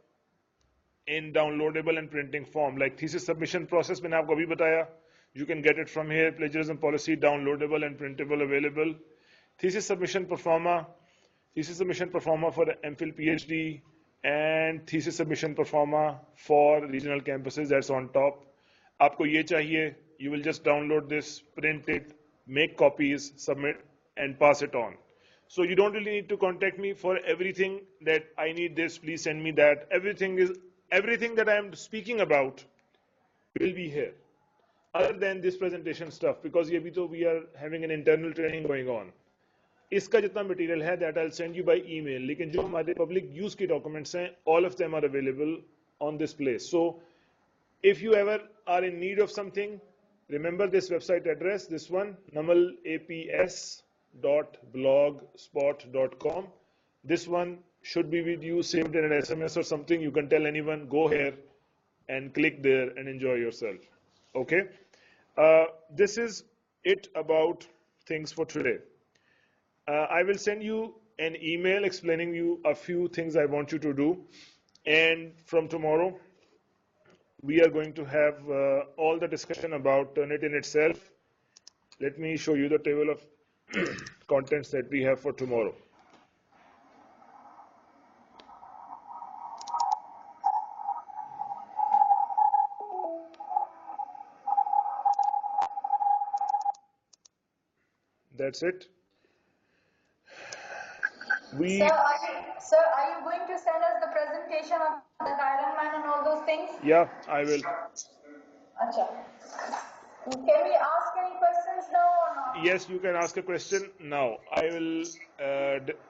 in downloadable and printing form, like thesis submission process मैंने आपको अभी बताया. You can get it from here. Plagiarism policy, downloadable and printable available. thesis submission performer for MPhil PhD, and thesis submission performer for regional campuses. That's on top. आपको ये चाहिए, you will just download this, print it, make copies, submit, and pass it on. So you don't really need to contact me for everything that I need this, please send me that. Everything that I am speaking about will be here. Other than this presentation stuff, because we are having an internal training going on. इसका जितना material है that I will send you by email, लेकिन जो हमारे public use के documents हैं all of them are available on this place. So if you ever are in need of something, remember this website address, this one, numlaps.blogspot.com. This one should be with you, saved in an SMS or something. You can tell anyone, go here and click there and enjoy yourself. Okay? This is it about things for today. I will send you an email explaining you a few things I want you to do. And from tomorrow, we are going to have all the discussion about Turnitin itself. Let me show you the table of contents that we have for tomorrow. That's it. Sir, are you going to send us the presentation of the Iron Man and all those things? Yeah, I will. Acha. Can we ask any questions now or not? Yes, you can ask a question now. I will,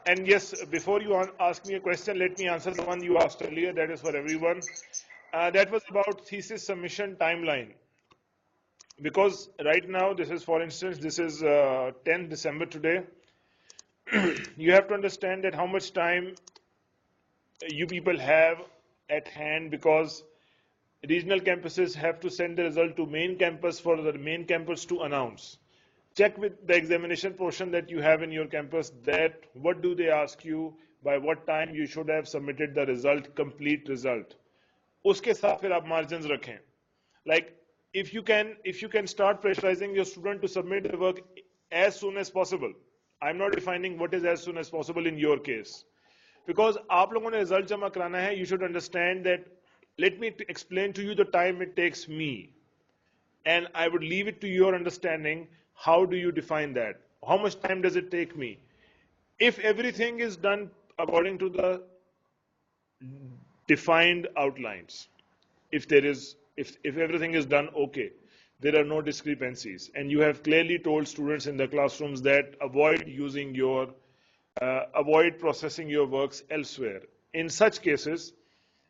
and yes, before you ask me a question, let me answer the one you asked earlier. That is for everyone. That was about thesis submission timeline. Because right now, this is, for instance, this is 10th December today. You have to understand that how much time you people have at hand, because regional campuses have to send the result to main campus for the main campus to announce. Check with the examination portion that you have in your campus that what do they ask you, by what time you should have submitted the result, complete result. उसके साथ फिर आप margins रखें. Like if you can start pressurizing your student to submit the work as soon as possible. I'm not defining what is as soon as possible in your case. Because आप लोगों ने result जमा कराना है, you should understand that, let me explain to you the time it takes me. And I would leave it to your understanding, how do you define that? How much time does it take me? If everything is done according to the defined outlines, if everything is done okay, there are no discrepancies, and you have clearly told students in the classrooms that avoid processing your works elsewhere. In such cases,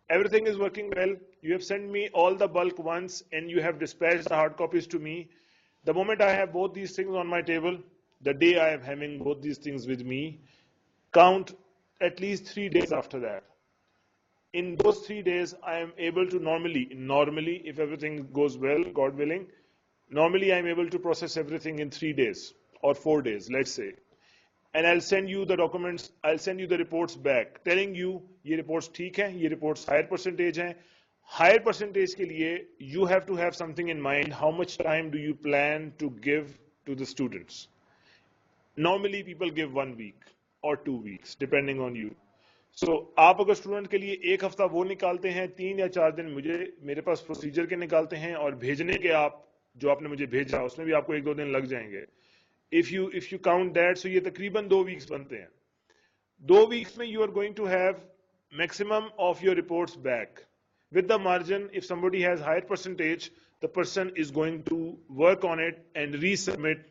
everything is working well, you have sent me all the bulk once, and you have dispatched the hard copies to me. The moment I have both these things on my table, the day I am having both these things with me, count at least 3 days after that. In those 3 days, I am able to normally, if everything goes well, God willing, normally I am able to process everything in 3 days or 4 days, let's say. And I'll send you the documents, I'll send you the reports back, telling you, ये reports ठीक हैं, ये reports higher percentage हैं. Higher percentage के लिए, you have to have something in mind. How much time do you plan to give to the students? Normally, people give 1 week or 2 weeks, depending on you. So, आप अगर student के लिए 1 हफ्ता वो निकालते हैं, 3 या 4 दिन मेरे पास प्रोसीजर के निकालते हैं, और भेजने के आप जो आपने मुझे भेजा उसमें भी आपको 1-2 दिन लग जाएंगे. If you count that, so ये तकरीबन 2 weeks बनते हैं. 2 weeks में you are going to have maximum of your reports back. With the margin, if somebody has higher percentage, the person is going to work on it and resubmit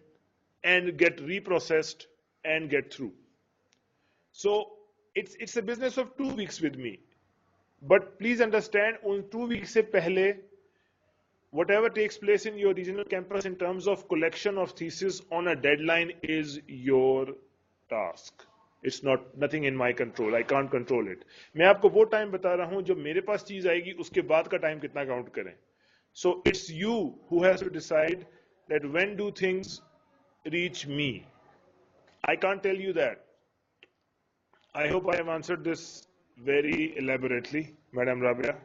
and get reprocessed and get through. So it's a business of 2 weeks with me. But please understand, उन 2 weeks से पहले, whatever takes place in your regional campus in terms of collection of thesis on a deadline is your task. It's nothing in my control. I can't control it. मैं आपको वो time बता रहा हूं जो मेरे पास चीज आएगी, उसके बाद का टाइम कितना काउंट करें. So it's you who has to decide that when do things reach me. I can't tell you that. I hope I have answered this very elaborately, Madam Rabia.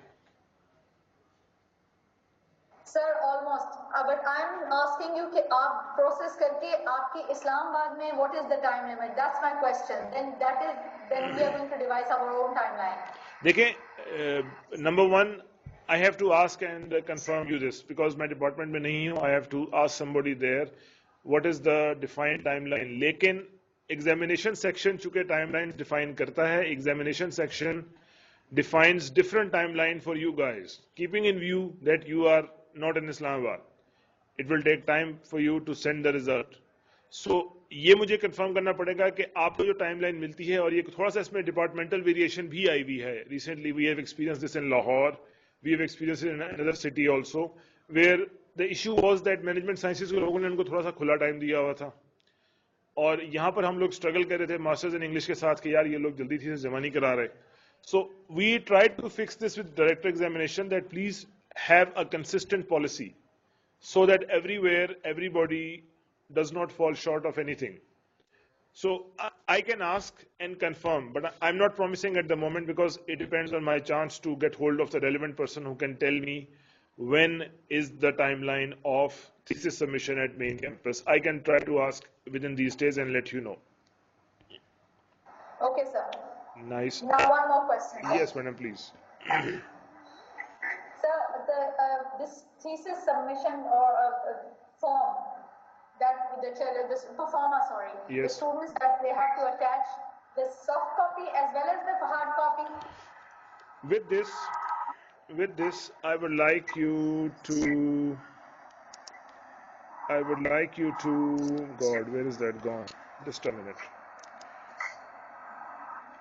Sir, almost. But I'm asking you कि आप process करके आपकी इस्लामाबाद में what is the time limit? That's my question. Then we are going to devise our own timeline. देखें, number one, I have to ask and confirm you this because my department में नहीं हूँ. I have to ask somebody there what is the defined timeline. लेकिन examination section चूँकि timelines define करता है, examination section defines different timeline for you guys. Keeping in view that you are not in Islamabad, it will take time for you to send the result. So ये मुझे confirm करना पड़ेगा कि आपको जो timeline मिलती है और ये थोड़ा सा इसमें डिपार्टमेंटल वेरिएशन भी आई हुई है. Recently we have experience this in Lahore, we have experience in another city also where the issue was that management sciences के लोगों ने उनको थोड़ा सा खुला टाइम दिया हुआ था और यहाँ पर हम लोग स्ट्रगल कर रहे थे मास्टर्स इन इंग्लिश के साथ कि यार ये लोग जल्दी से जमा नहीं करा रहे. So we tried to fix this with direct examination that please have a consistent policy so that everywhere everybody does not fall short of anything. So I can ask and confirm, but I'm not promising at the moment because it depends on my chance to get hold of the relevant person who can tell me when is the timeline of thesis submission at main campus. I can try to ask within these days and let you know. Okay, sir. Nice. Now one more question. Yes, madam, please. Sir, this thesis submission or form that the performer, sorry, Yes. the students that they have to attach the soft copy as well as the hard copy. With this, I would like you to. God, where is that gone? Just a minute.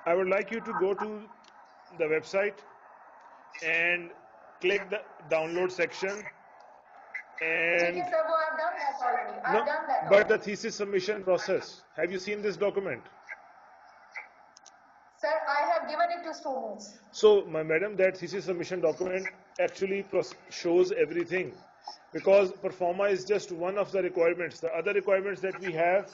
I would like you to go to the website and click the download section. And Yes, sir, I've done that already. I've done that. But the thesis submission process. Have you seen this document? Sir, I have given it to students. So, my madam, that thesis submission document actually shows everything because performa is just one of the requirements. The other requirements that we have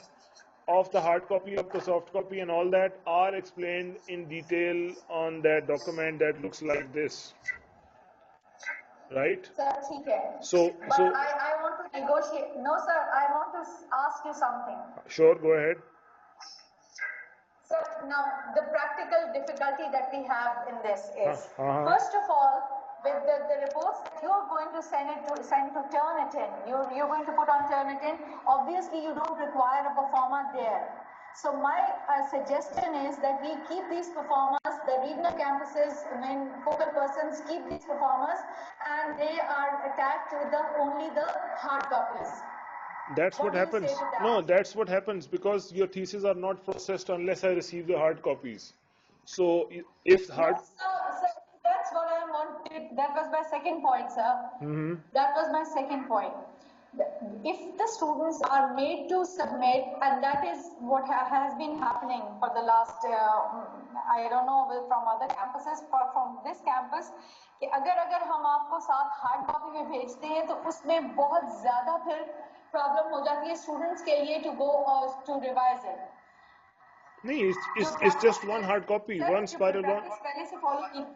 of the hard copy, of the soft copy and all that are explained in detail on that document that looks like this. Right? Sir, okay. So I want to negotiate. No, sir, I want to ask you something. Sure, go ahead. Sir, now the practical difficulty that we have in this is, first of all, with the reports that you're going to send to Turnitin, you're going to put on Turnitin, obviously you don't require a performer there. So my suggestion is that we keep these performers, the regional campuses, main focal persons keep these performers and they are attached with only the hard copies. That's what happens. No, that's what happens because your theses are not processed unless I receive the hard copies. So if hard... No, sir, that's what I wanted. That was my second point, sir. That was my second point. If the students are made to submit, and that is what has been happening for the last, I don't know from other campuses, from this campus, कि अगर हम आपको साथ hard copy में भेजते हैं तो उसमें बहुत ज़्यादा फिर प्रॉब्लम हो जाती है स्टूडेंट्स के लिए to go to revise it. नहीं, it's just one hard copy, one spiral one. पहले से follow की,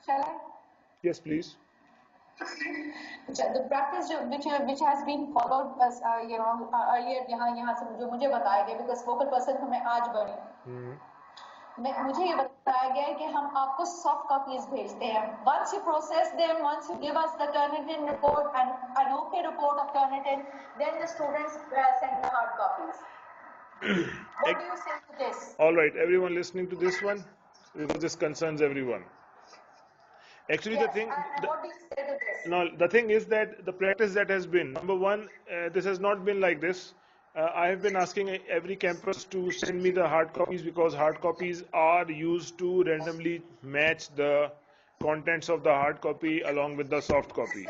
shall I? Yes, please. The practice which has been followed as earlier यहाँ से जो मुझे बताया गया because focal person हमें आज बनी मुझे ये बताया गया है कि हम आपको सॉफ्ट कॉपीज भेजते हैं. Once you process them, once you give us the Turnitin report and an okay report of Turnitin, then the students send the hard copies. What do you say to this? All right, everyone listening to this one, because this concerns everyone. Actually, yes, the thing. What do you say to this? No, the thing is that the practice that has been, number one, this has not been like this. I have been asking every campus to send me the hard copies because hard copies are used to randomly match the contents of the hard copy along with the soft copy.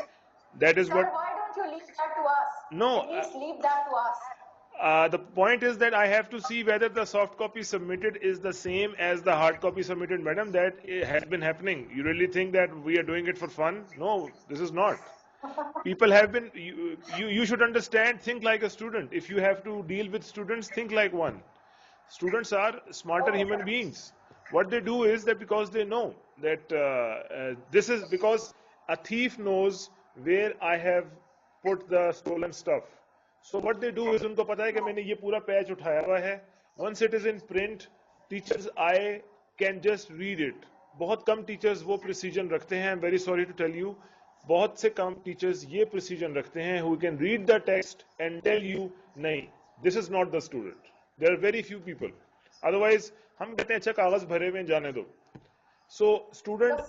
That is what. Why don't you leave that to us? No. At least leave that to us. The point is that I have to see whether the soft copy submitted is the same as the hard copy submitted, madam. That has been happening. You really think that we are doing it for fun? No, this is not. People have been, you should understand, think like a student. If you have to deal with students, think like one. Students are smarter human beings. What they do is that because they know that this is because a thief knows where I have put the stolen stuff. So what they do is उनको पता है कि मैंने ये पूरा patch उठाया हुआ है. Once it is in print, teacher's eye can just read it. बहुत कम teachers वो precision रखते हैं. I'm very sorry to tell you. बहुत से कम teachers ये precision रखते हैं who can read the text and tell you नहीं, this is not the student. There are very few people. Otherwise हम कहते हैं अच्छा कागज भरे हुए जाने दो. So student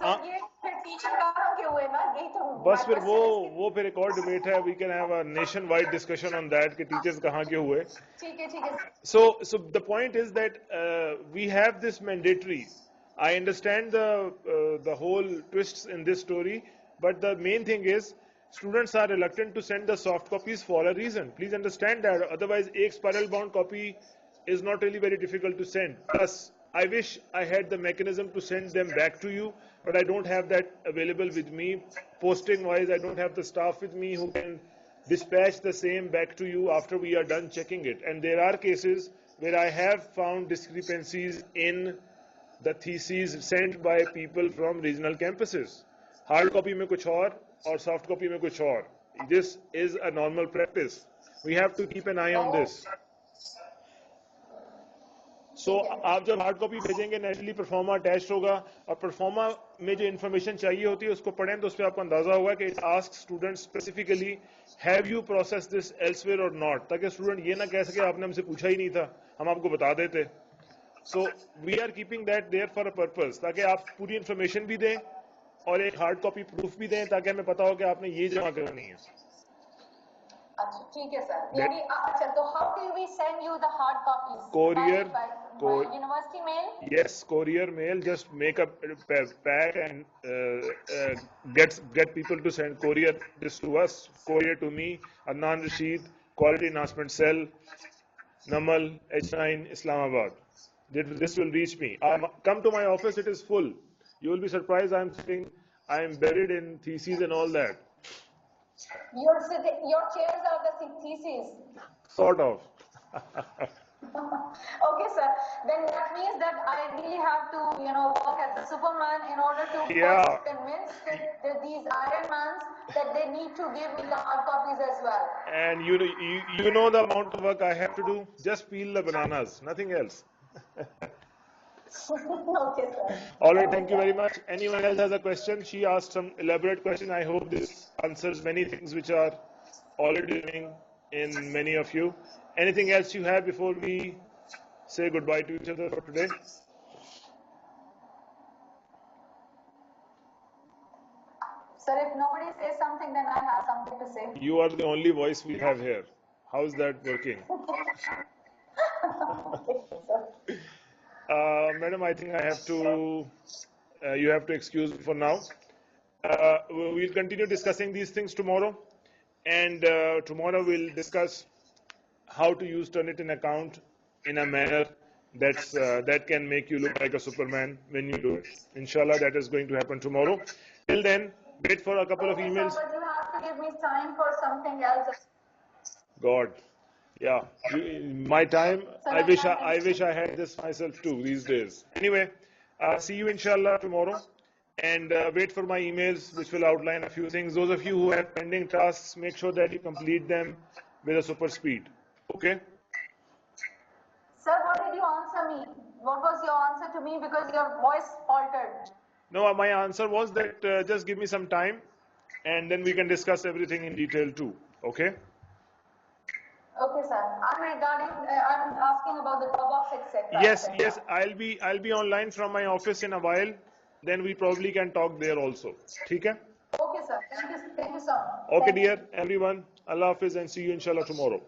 बस फिर वो फिर एक और डिबेट है. We can have a nationwide discussion on that कि टीचर्स कहाँ के हुए. So the point is that we have this mandatory. I understand the whole twists in this story, but the main thing is students are reluctant to send the soft copies for a reason. Please understand that. Otherwise एक spiral bound copy is not really very difficult to send. Plus I wish I had the mechanism to send them back to you, but I don't have that available with me. Posting wise, I don't have the staff with me who can dispatch the same back to you after we are done checking it. And there are cases where I have found discrepancies in the theses sent by people from regional campuses. Hard copy में कुछ और soft copy में कुछ और. This is a normal practice. We have to keep an eye on this. So आप जब hard copy भेजेंगे naturally pro forma attached होगा और परफॉर्मा में जो इन्फॉर्मेशन चाहिए होती है उसको पढ़ें तो उस पर आपको अंदाजा होगा कि it ask student specifically have you process this elsewhere और नॉट, ताकि स्टूडेंट ये ना कह सके आपने हमसे पूछा ही नहीं था, हम आपको बता देते. So we are keeping that there for a purpose, ताकि आप पूरी इन्फॉर्मेशन भी दें और एक हार्ड कॉपी प्रूफ भी दें, ताकि हमें पता हो कि आपने ये जमा करनी है. अच्छा ठीक है सर. यानी अच्छा तो how do we send you the hard copies? Courier. By university mail? Yes, courier mail. Just make a pack and get people to send courier this to us. Courier to me. Adnan Rashid, Quality Enhancement Cell, NUML, H9, Islamabad. This will reach me. Come to my office. It is full. You will be surprised. I am buried in theses and all that. Your chairs are the theses. Sort of. Okay, sir. Then that means that I really have to, work as a Superman in order to convince these Iron Mans that they need to give me the hard copies as well. And you know the amount of work I have to do? Just peel the bananas, nothing else. Okay, sir. All right, thank you very much. Anyone else has a question? She asked some elaborate question. I hope this answers many things which are already doing in many of you. Anything else you have before we say goodbye to each other for today? Sir, if nobody says something, then I have something to say. You are the only voice we have here. How's that working? Madam, I think I have to, you have to excuse me for now. We'll continue discussing these things tomorrow. And tomorrow we'll discuss how to use Turnitin account in a manner that can make you look like a Superman when you do it. Inshallah, that is going to happen tomorrow. Till then, wait for a couple of emails. Sir, but you have to give me time for something else. God, yeah, my time. I wish I had this myself too these days. Anyway, see you inshallah tomorrow, and wait for my emails which will outline a few things. Those of you who have pending tasks, make sure that you complete them with a super speed. Okay? Sir, what did you answer me? What was your answer to me? Because your voice altered. No, my answer was that just give me some time, and then we can discuss everything in detail too. Okay? Okay, sir. I'm asking about the Dropbox, etc. Yes. I'll be online from my office in a while. Then we probably can talk there also. Okay? Okay, sir. Thank you so much. Okay, dear everyone. Allah Hafiz and see you inshallah tomorrow.